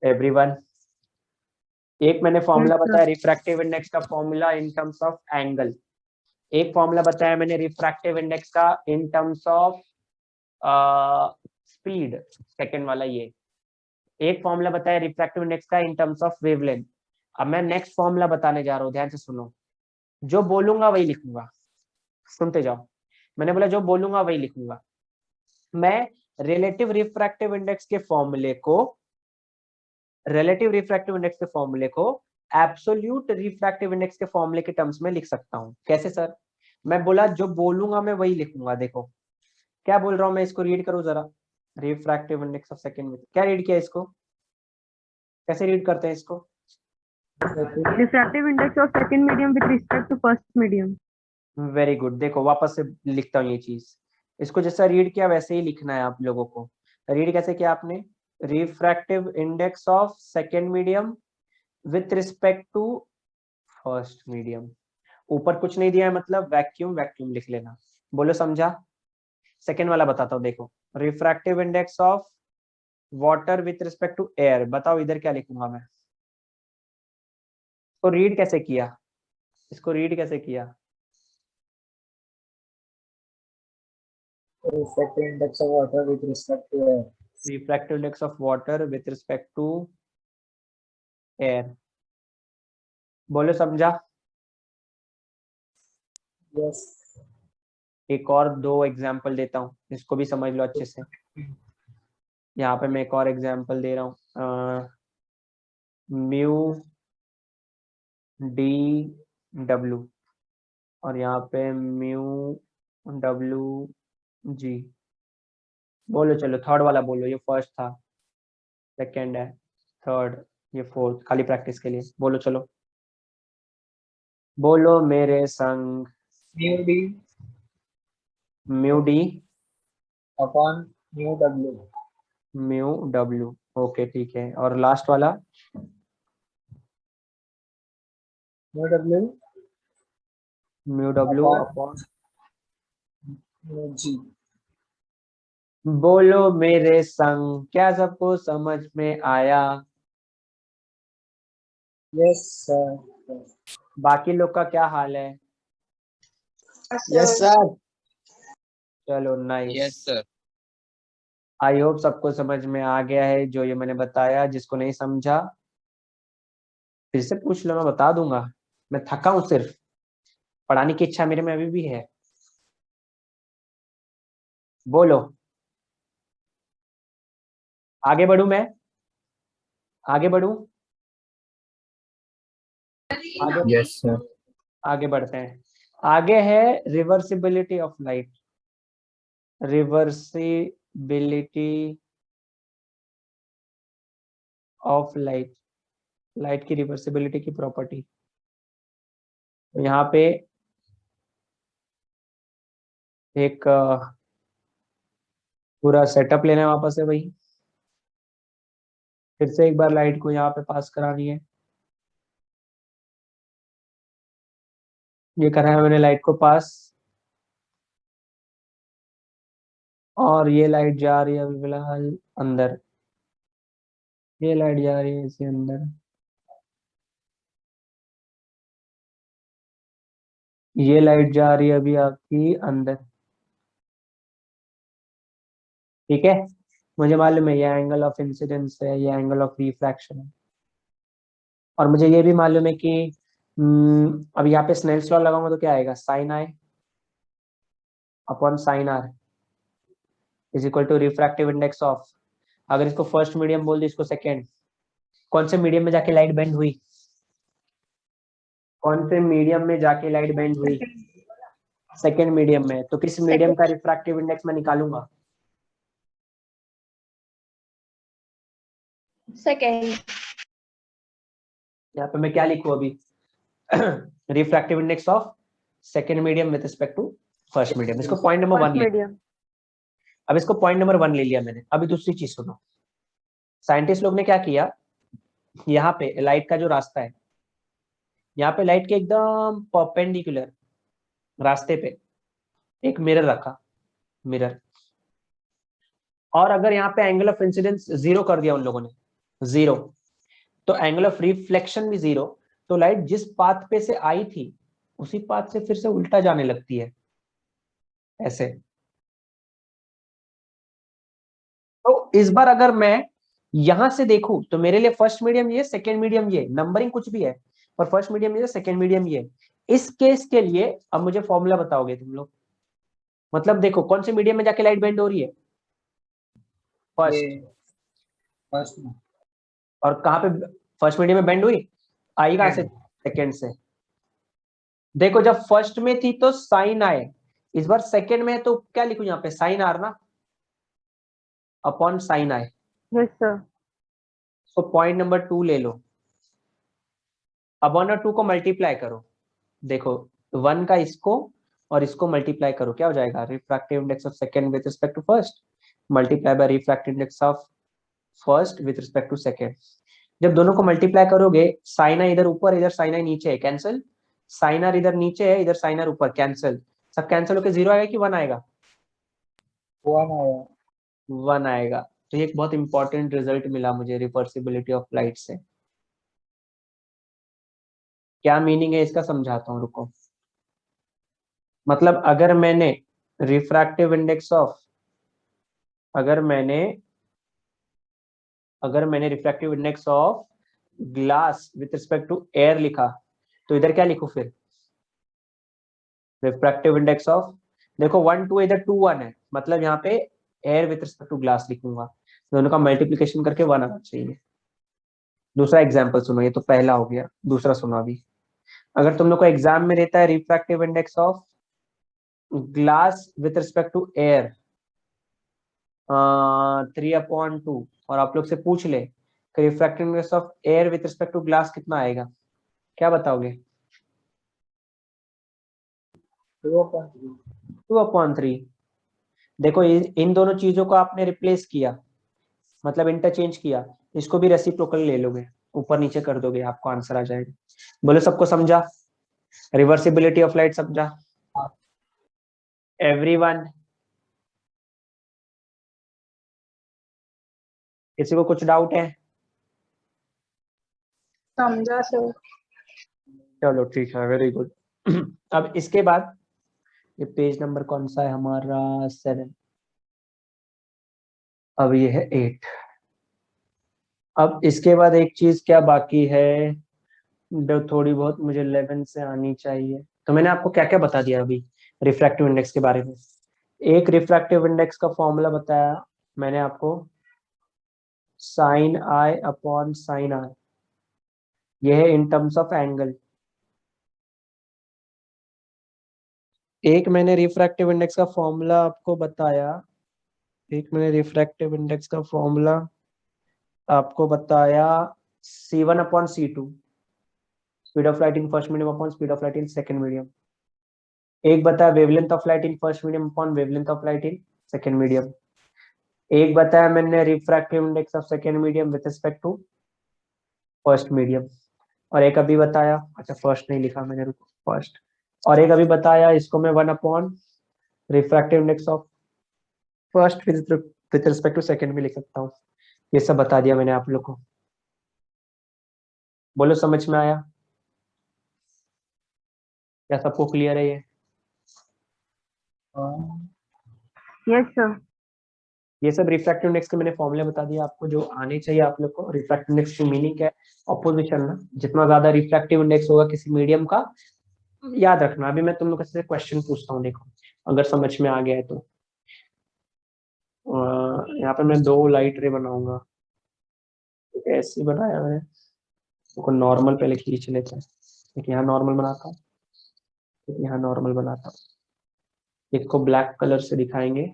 एवरीवन? एक मैंने Yes, फॉर्मूला sir. बताया रिफ्रैक्टिव इंडेक्स का formula in terms of angle. एक फॉर्मूला बताया मैंने रिफ्रैक्टिव इंडेक्स का इन टर्म्स ऑफ स्पीड, सेकंड वाला ये। एक फॉर्मूला बताया रिफ्रैक्टिव इंडेक्स का इन टर्म्स ऑफ वेवलेंथ। अब मैं नेक्स्ट फॉर्मूला बताने जा रहा हूँ, ध्यान से सुनो। जो बोलूंगा वही लिखूंगा, सुनते जाओ। मैंने बोला जो बोलूंगा वही लिखूंगा। मैं रिलेटिव रिफ्रैक्टिव इंडेक्स के फॉर्मूले को, रिलेटिव रिफ्रैक्टिव इंडेक्स के फॉर्मूले को एब्सोल्यूट रिफ्रैक्टिव इंडेक्स के फॉर्मूले के टर्म्स में लिख सकता हूँ। कैसे सर? मैं बोला जो बोलूंगा मैं वही लिखूंगा। देखो क्या बोल रहा हूँ मैं, इसको रीड करूँ जरा। Refractive index of second medium, क्या रीड किया इसको? कैसे रीड करते हैं इसको? Refractive index of second medium with respect to first medium. Very good. देखो वापस से लिखता हूँ ये चीज। इसको जैसा रीड किया वैसे ही लिखना है आप लोगों को। रीड कैसे किया आपने? Refractive index of second medium with respect to first medium. ऊपर कुछ नहीं दिया है, मतलब वैक्यूम वैक्यूम लिख लेना। बोलो समझा? सेकेंड वाला बताता हूँ, देखो। Refractive index of water with respect to air, बताओ इधर क्या लिखूंगा मैं? इसको रीड कैसे किया? इसको रीड कैसे किया? refractive index of water with respect to air. Refractive index of water with respect to air. बोलो समझा? Yes. एक और दो एग्जाम्पल देता हूँ, इसको भी समझ लो अच्छे से। यहाँ पे मैं एक और एग्जाम्पल दे रहा हूँ, म्यू डी डब्ल्यू, और यहाँ पे म्यू डब्ल्यू जी। बोलो चलो, थर्ड वाला बोलो, ये फर्स्ट था, सेकंड है, थर्ड, ये फोर्थ, खाली प्रैक्टिस के लिए बोलो चलो, बोलो मेरे संग। mu d mu D upon mu w. Mu W, okay ठीक है, और लास्ट वाला Mu w mu W upon upon, mu g. बोलो मेरे संग, क्या सबको समझ में आया? Yes sir. बाकी लोग का क्या हाल है? Yes sir. चलो nice, Yes, sir. I hope सबको समझ में आ गया है जो ये मैंने बताया। जिसको नहीं समझा फिर से पूछ लो, मैं बता दूंगा। मैं थका हूं, सिर्फ पढ़ाने की इच्छा मेरे में अभी भी है। बोलो, आगे बढ़ूं मैं, आगे बढ़ूं, आगे, Yes, sir. आगे बढ़ते हैं। आगे है reversibility of light, reversibility of light, light की रिवर्सिबिलिटी की प्रॉपर्टी। तो यहाँ पे एक पूरा सेटअप लेना है वापस से भाई, फिर से एक बार लाइट को यहाँ पे पास करानी है। ये करा है मैंने लाइट को पास, और ये लाइट जा रही है अभी फिलहाल अंदर, ये लाइट जा रही है इसे अंदर, ये लाइट जा रही है अभी आपकी अंदर, ठीक है। मुझे मालूम है ये एंगल ऑफ इंसिडेंस है, ये एंगल ऑफ रिफ्रैक्शन है, और मुझे ये भी मालूम है कि अब यहाँ पे स्नेल्स लॉ लगाऊंगा तो क्या आएगा, sine I upon sine r is equal to refractive index of, अगर इसको फर्स्ट मीडियम बोल दी, इसको सेकेंड, कौन से मीडियम में जाके लाइट बेंड हुई, कौन से मीडियम में जाके लाइट बेंड हुई, सेकेंड मीडियम में, तो किस मीडियम का रिफ्रैक्टिव इंडेक्स मैं निकालूंगा, सेकेंड। यहाँ पे मैं क्या लिखूं अभी, refractive index of second medium with respect to first medium, इसको पॉइंट नंबर फर्स्ट 1 ले। मीडियम। अब इसको पॉइंट नंबर 1 ले लिया मैंने। अभी दूसरी चीज सुनो, साइंटिस्ट लोग ने क्या किया, यहाँ पे लाइट का जो रास्ता है, यहाँ पे लाइट के एकदम परपेंडिकुलर रास्ते पे एक मिरर रखा, मिरर, और अगर यहाँ पे एंगल ऑफ इंसिडेंस 0 कर दिया उन लोगों ने, 0, तो एंगल ऑफ रिफ्लेक्शन भी 0, तो लाइट जिस पाथ पे से आई थी उसी पाथ से फिर से उल्टा जाने लगती है, ऐसे। तो इस बार अगर मैं यहां से देखूं तो मेरे लिए फर्स्ट मीडियम ये, सेकेंड मीडियम ये, नंबरिंग कुछ भी है, पर फर्स्ट मीडियम ये, सेकेंड मीडियम ये। इस केस के लिए अब मुझे फॉर्मूला बताओगे तुम लोग, मतलब देखो कौन से मीडियम में जाके लाइट बेंड हो रही है, फर्स्ट, ये फर्स्ट में. और कहाँ पे फर्स्ट मीडियम में बेंड हुई, आई कहां से, सेकेंड से। देखो जब फर्स्ट में थी तो साइन आए, इस बार सेकेंड में है तो क्या लिखूं यहाँ पे, साइन आर ना, अपॉन साइन आए। Yes sir. तो पॉइंट नंबर 2 ले लो, अब 1 और 2 को मल्टीप्लाई करो, देखो 1 का इसको और इसको मल्टीप्लाई करो, क्या हो जाएगा, refractive index of second with respect to first multiply by refractive index of first with respect to second. जब दोनों को मल्टीप्लाई करोगे, साइन आई इधर ऊपर, इधर साइन आई नीचे है, कैंसिल, साइन आर इधर नीचे है, इधर साइन आर ऊपर, कैंसिल, सब कैंसिल होकर 0 आएगा कि 1 आएगा, 1 आया. 1 आएगा। तो ये एक बहुत इंपॉर्टेंट रिजल्ट मिला मुझे रिवर्सिबिलिटी ऑफ लाइट से। क्या मीनिंग है इसका समझाता हूँ, रुको। मतलब अगर मैंने रिफ्रैक्टिव इंडेक्स ऑफ, अगर मैंने refractive index of glass with respect to air लिखा, तो इधर क्या लिखूं फिर, रिफ्रैक्टिव इंडेक्स ऑफ, देखो 1 2 इधर 2 1 है, मतलब यहाँ पे air with respect to glass लिखूंगा, दोनों का मल्टीप्लिकेशन करके 1 आना चाहिए। दूसरा एग्जाम्पल सुनो, ये तो पहला हो गया, दूसरा सुनो अभी। अगर तुम लोग को एग्जाम में रहता है refractive index of glass with respect to air, 3/2 और आप लोग से पूछ ले कि refractive index of air with respect to glass कितना आएगा, क्या बताओगे? 2/3. 2/3। देखो इन दोनों चीजों को आपने रिप्लेस किया, मतलब इंटरचेंज किया, इसको भी रेसिप्रोकल ले लोगे, ऊपर नीचे कर दोगे, आपको आंसर आ जाएगा। बोलो सबको समझा? रिवर्सिबिलिटी ऑफ लाइट समझा एवरीवन? किसी को कुछ डाउट है? समझा सर। चलो ठीक है, वेरी गुड। अब इसके बाद ये पेज नंबर कौन सा है हमारा? 7। अब ये है 8। अब इसके बाद एक चीज क्या बाकी है जो थोड़ी बहुत मुझे 11 से आनी चाहिए। तो मैंने आपको क्या क्या बता दिया अभी रिफ्रैक्टिव इंडेक्स के बारे में। एक रिफ्रैक्टिव इंडेक्स का फॉर्मूला बताया मैंने आपको, साइन आई अपॉन साइन आर, यह है इन टर्म्स ऑफ एंगल। एक मैंने रिफ्रैक्टिव इंडेक्स का फॉर्मूला आपको बताया, एक मैंने रिफ्रैक्टिव इंडेक्स का फॉर्मूला आपको बताया, C1 upon C2, speed of light in first medium upon speed of light in second medium. एक बताया wavelength of light in first medium upon wavelength of light in second medium. एक बताया मैंने refractive index of second medium with respect to first medium. और एक अभी बताया, अच्छा फर्स्ट नहीं लिखा मैंने, रुको, फर्स्ट। और एक अभी बताया, इसको मैं 1 upon refractive index of first with respect to second भी लिख सकता हूँ। ये सब बता दिया मैंने आप लोग को। बोलो समझ में आया? क्या सबको क्लियर है ये? Yes, sir. ये सब रिफ्रैक्टिव इंडेक्स के मैंने फॉर्मूले बता दिए आपको जो आने चाहिए आप लोग को। रिफ्रैक्टिव इंडेक्स की मीनिंग क्या है? ऑपोजिशन ना, जितना ज्यादा रिफ्रैक्टिव इंडेक्स होगा किसी मीडियम का, याद रखना। अभी मैं तुम लोग से क्वेश्चन पूछता हूँ, देखो अगर समझ में आ गया है तो। यहाँ पे मैं 2 लाइट रे बनाऊंगा, ऐसे ही बनाया मैंने। तो नॉर्मल पहले खींच लेते हैं, एक यहाँ नॉर्मल बनाता हूँ, एक यहाँ नॉर्मल बनाता हूँ। एक को ब्लैक कलर से दिखाएंगे,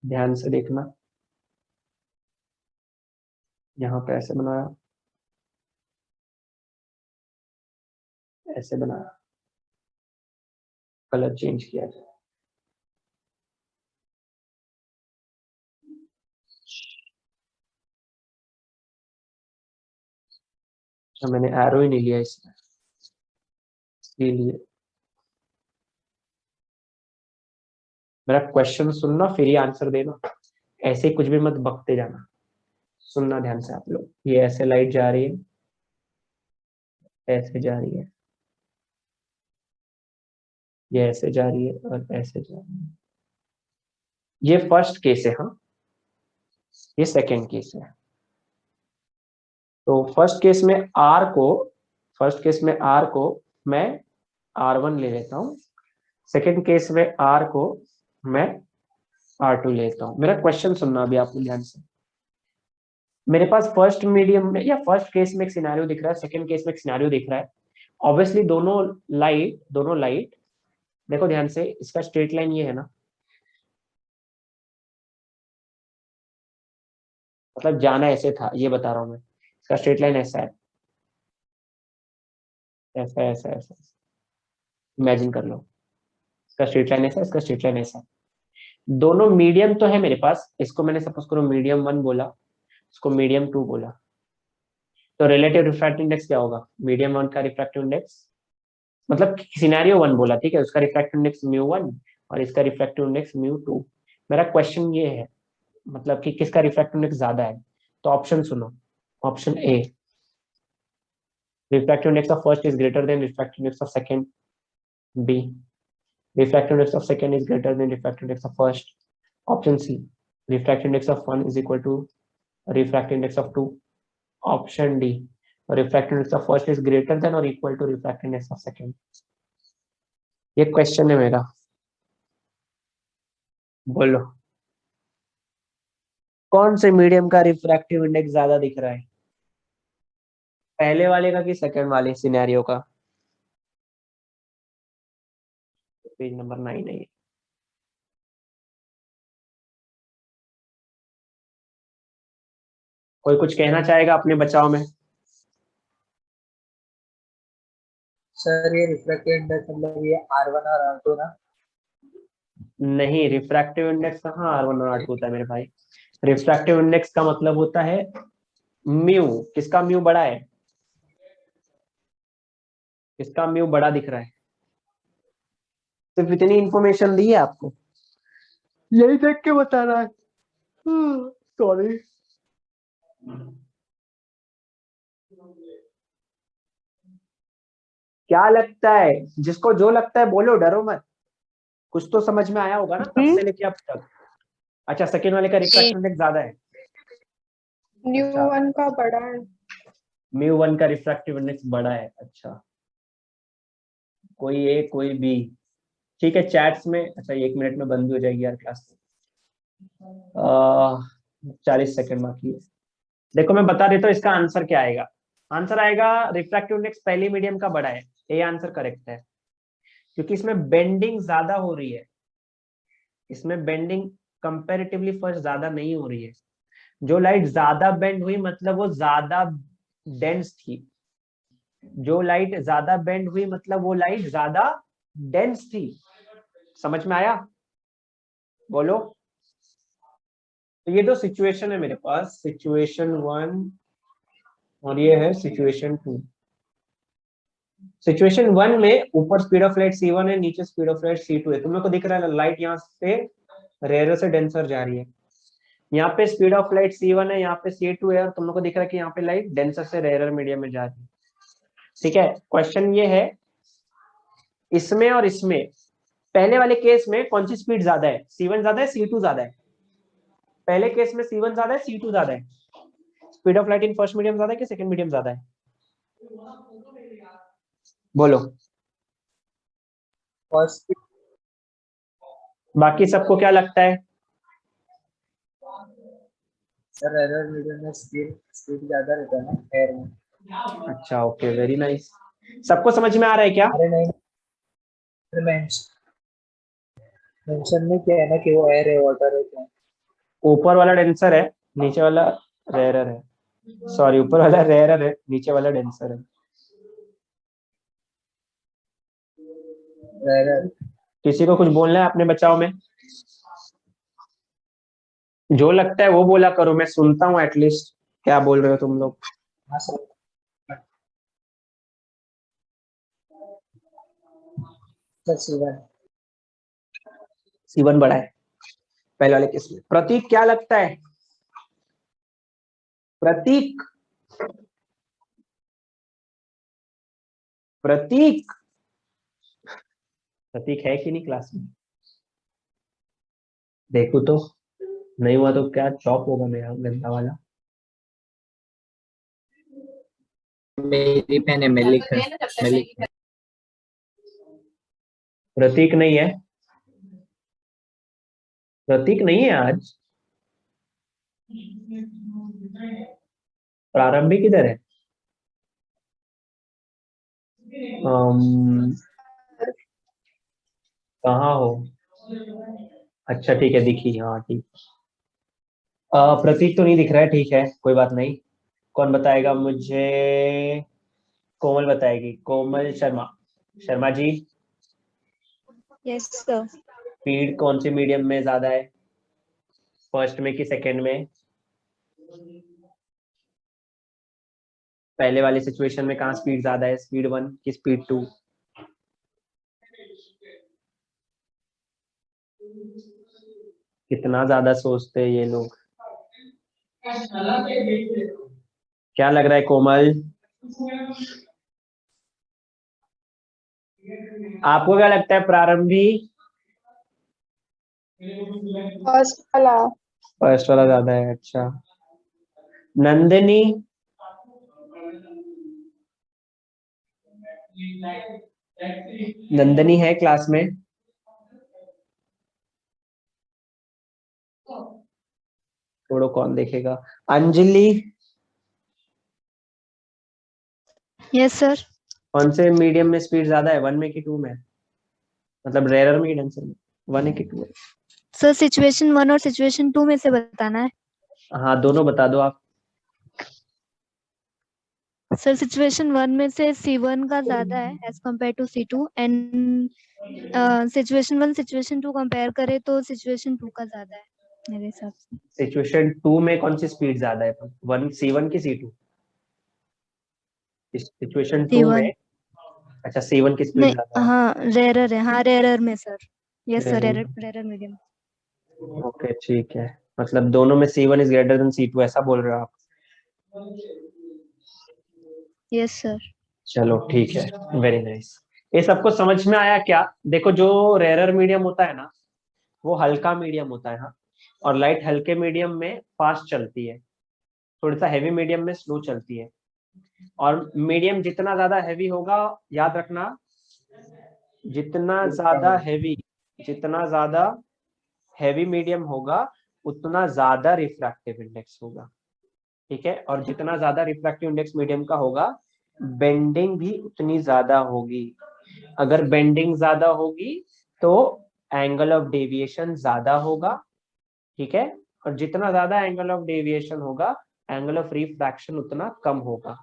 ध्यान से देखना। यहाँ पे ऐसे बनाया, ऐसे बनाया, कलर चेंज किया जाए। अच्छा मैंने एरो ही नहीं लिया इसमें, इसलिए मेरा क्वेश्चन सुनना फिर ही आंसर देना, ऐसे ही कुछ भी मत बकते जाना। सुनना ध्यान से आप लोग। ये ऐसे लाइट जा रही है, ऐसे जा रही है, ये ऐसे जा रही है और ऐसे जा रही है। ये फर्स्ट केस है, हाँ ये सेकंड केस है। तो फर्स्ट केस में आर को मैं R1 ले लेता हूँ, सेकंड केस में आर को मैं R2 लेता हूँ। मेरा क्वेश्चन सुनना अभी आप लोग ध्यान से। मेरे पास फर्स्ट मीडियम में या फर्स्ट केस में एक सिनेरियो दिख रहा है, सेकंड केस में एक सिनेरियो दिख रहा है। ऑब्वियसली दोनों लाइट देखो ध्यान से, इसका स्ट्रेट लाइन ये है ना, मतलब जाना ऐसे था, ये बता रहा हूँ मैं। इसका स्ट्रेट लाइन ऐसा है, ऐसा ऐसा ऐसा, इमेजिन कर लो। इसका स्ट्रेट लाइन ऐसा, इसका स्ट्रेट लाइन ऐसा। दोनों मीडियम तो है मेरे पास, इसको मैंने सपोज करो मीडियम 1 बोला, इसको मीडियम 2 बोला। तो रिलेटिव रिफ्रैक्टिव इंडेक्स क्या होगा? मीडियम 1 का रिफ्रैक्टिव इंडेक्स, मतलब सिनेरियो 1 बोला, ठीक है, उसका रिफ्रैक्टिव इंडेक्स μ1 और इसका रिफ्रैक्टिव इंडेक्स μ2। मेरा क्वेश्चन ये है, मतलब कि किसका रिफ्रैक्टिव इंडेक्स ज्यादा है। तो ऑप्शन सुनो, option A, refractive index of first is greater than refractive index of second. B, refractive index of second is greater than refractive index of first. Option C, refractive index of 1 is equal to refractive index of 2. Option D, refractive index of first is greater than or equal to refractive index of second. ये क्वेश्चन है मेरा, बोलो कौन से मीडियम का रिफ्रैक्टिव इंडेक्स ज्यादा दिख रहा है, पहले वाले का कि सेकंड वाले सिनेरियो का? पेज नंबर 9 है ये। कोई कुछ कहना चाहेगा अपने बचाव में? सर ये रिफ्रैक्टिव इंडेक्स मतलब ये R1 और R2 ना? नहीं, रिफ्रैक्टिव इंडेक्स कहाँ R1 और R2 होता है मेरे भाई। रिफ्रैक्टिव इंडेक्स का मतलब होता है म्यू। किसका म्यू बड़ा है? किसका म्यू बड़ा दिख रहा है? सिर्फ इतनी इंफॉर्मेशन दी है आपको, यही देख के बता रहा है। सॉरी। क्या लगता है? जिसको जो लगता है बोलो, डरो मत। कुछ तो समझ में आया होगा ना तब से लेके अब तक। अच्छा, सेकेंड वाले का रिफ्रैक्टिव इंडेक्स ज्यादा है। न्यू अच्छा। वन का बड़ा है। म्यू वन का रिफ्रैक्टिव इंडेक्स बड़ा है। अच्छा, कोई ए कोई बी। ठीक है, चैट्स में। अच्छा, 1 मिनट में बंद हो जाएगी यार क्लास। 40 सेकंड बाकी है। देखो मैं बता देता हूँ इसका आंसर क्या आएगा। आंसर आएगा रिफ्रैक्टिव इंडेक्स पहली मीडियम का बड़ा है। ए आंसर करेक्ट है, क्योंकि इसमें बेंडिंग ज्यादा हो रही है। इसमें बेंडिंग कंपैरेटिवली फर्स्ट ज्यादा नहीं हो रही है। जो लाइट ज्यादा बेंड हुई मतलब वो ज्यादा डेंस थी। जो लाइट ज्यादा बेंड हुई मतलब वो लाइट ज्यादा डेंस थी। समझ में आया? बोलो। तो ये दो सिचुएशन है मेरे पास, सिचुएशन 1 और ये है सिचुएशन 2। सिचुएशन 1 में ऊपर स्पीड ऑफ लाइट c1 है, नीचे स्पीड ऑफ लाइट c2 है। तुम लोग को दिख रहा है लाइट यहाँ से रेयर से डेंसर जा रही है। यहाँ पे स्पीड ऑफ लाइट c1 है, यहाँ पे c2 है, और तुम लोग को दिख रहा है कि यहाँ पे लाइट डेंसर से रेयर मीडियम में जा रही है। ठीक है, क्वेश्चन ये है इसमें और इसमें पहले वाले केस में कौन सी स्पीड ज्यादा है? c1 ज्यादा है c2 ज्यादा है? पहले केस में c1 ज्यादा है c2 ज्यादा है? Speed of light in first medium ज्यादा है कि सेकंड मीडियम ज्यादा है? बोलो। फर्स्ट बाकी सबको क्या लगता है? सर एरर मीडियम में स्पीड ज्यादा रहता है ना एयर में। अच्छा, ओके, वेरी नाइस। सबको समझ में आ रहा है क्या? अरे नहीं, मेंशन में क्या है ना कि वो एयर है वाटर है क्या? ऊपर वाला डेंसर है, नीचे वाला रेयरर है। सॉरी, ऊपर वाला रेयरर है, नीचे वाला डेंसर है। एरर। किसी को कुछ बोलना है अपने बचाव में? जो लगता है वो बोला करो, मैं सुनता हूँ एटलीस्ट क्या बोल रहे हो तुम लोग। हाँ सर। C1। C1 बड़ा है पहले वाले केस में। प्रतीक क्या लगता है? प्रतीक, प्रतीक, प्रतीक है कि नहीं क्लास में? देखो तो, नहीं हुआ तो क्या चॉप होगा मेरा गंदा वाला। मेरी पेन है, मैं लिख मैं प्रतीक नहीं है? प्रतीक नहीं है आज? प्रारंभिक किधर है? कहाँ हो? अच्छा ठीक है, दिखी, हाँ ठीक। प्रतीक तो नहीं दिख रहा है, ठीक है कोई बात नहीं। कौन बताएगा मुझे? कोमल बताएगी, Komal Sharma. Sharma ji, yes sir. Speed कौन सी मीडियम में ज्यादा है, फर्स्ट में कि सेकंड में? पहले वाली सिचुएशन में कहाँ स्पीड ज्यादा है, स्पीड 1 कि स्पीड 2? कितना ज्यादा सोचते हैं ये लोग। क्या लग रहा है कोमल? आपको क्या लगता है प्रारंभिक? फर्स्ट वाला। फर्स्ट वाला ज्यादा है, अच्छा। नंदिनी, नंदिनी है क्लास में? छोड़ो, कौन देखेगा। Anjali, yes sir. कौन से मीडियम में स्पीड ज्यादा है, 1 में कि 2 में? मतलब रेयर में कि डेंसर में, 1 है कि 2 है? सर सिचुएशन 1 और सिचुएशन 2 में से बताना है। हाँ, दोनों बता दो आप। सर सिचुएशन 1 में से C1 का ज्यादा है as compare to C2 and situation 1 situation 2 compare करे तो सिचुएशन 2 का ज्यादा है मेरे हिसाब से। सिचुएशन 2 में कौन सी स्पीड ज्यादा है, वन C1 की C2? सिचुएशन 2 C1 में अच्छा C1 की स्पीड नहीं, ज्यादा है। हाँ रेरर है, हाँ रेरर में sir. Yes sir, Rarer। Rarer medium. Okay ठीक है, मतलब दोनों में C1 is greater then C2 ऐसा बोल रहे हो आप? Yes sir. चलो ठीक है, वेरी नाइस। ये सबको समझ में आया क्या? देखो जो रेयर मीडियम होता है ना वो हल्का मीडियम होता है, हाँ, और लाइट हल्के मीडियम में फास्ट चलती है, थोड़ा सा हैवी मीडियम में स्लो चलती है। और मीडियम जितना ज्यादा हैवी होगा, याद रखना, जितना ज्यादा हैवी मीडियम होगा उतना ज्यादा रिफ्रैक्टिव इंडेक्स होगा, ठीक है। और जितना ज्यादा रिफ्रैक्टिव इंडेक्स मीडियम का होगा, बेंडिंग भी उतनी ज्यादा होगी। अगर बेंडिंग ज्यादा होगी तो एंगल ऑफ डेविएशन ज्यादा होगा, ठीक है। और जितना ज्यादा एंगल ऑफ डेविएशन होगा, एंगल ऑफ रिफ्रैक्शन उतना कम होगा।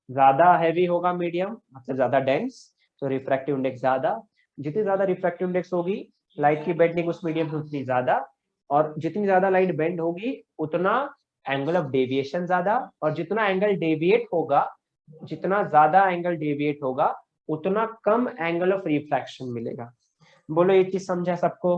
ज्यादा हैवी होगा मीडियम, मतलब ज्यादा डेंस, तो रिफ्रैक्टिव इंडेक्स ज्यादा। जितनी ज्यादा रिफ्रैक्टिव इंडेक्स होगी, लाइट की बेंडिंग उस मीडियम से उतनी ज्यादा, और जितनी ज्यादा लाइट बेंड होगी उतना एंगल ऑफ डेविएशन ज्यादा, और जितना एंगल डेविएट होगा, जितना ज्यादा एंगल डेविएट होगा उतना कम एंगल ऑफ रिफ्रैक्शन मिलेगा। बोलो ये चीज समझा सबको?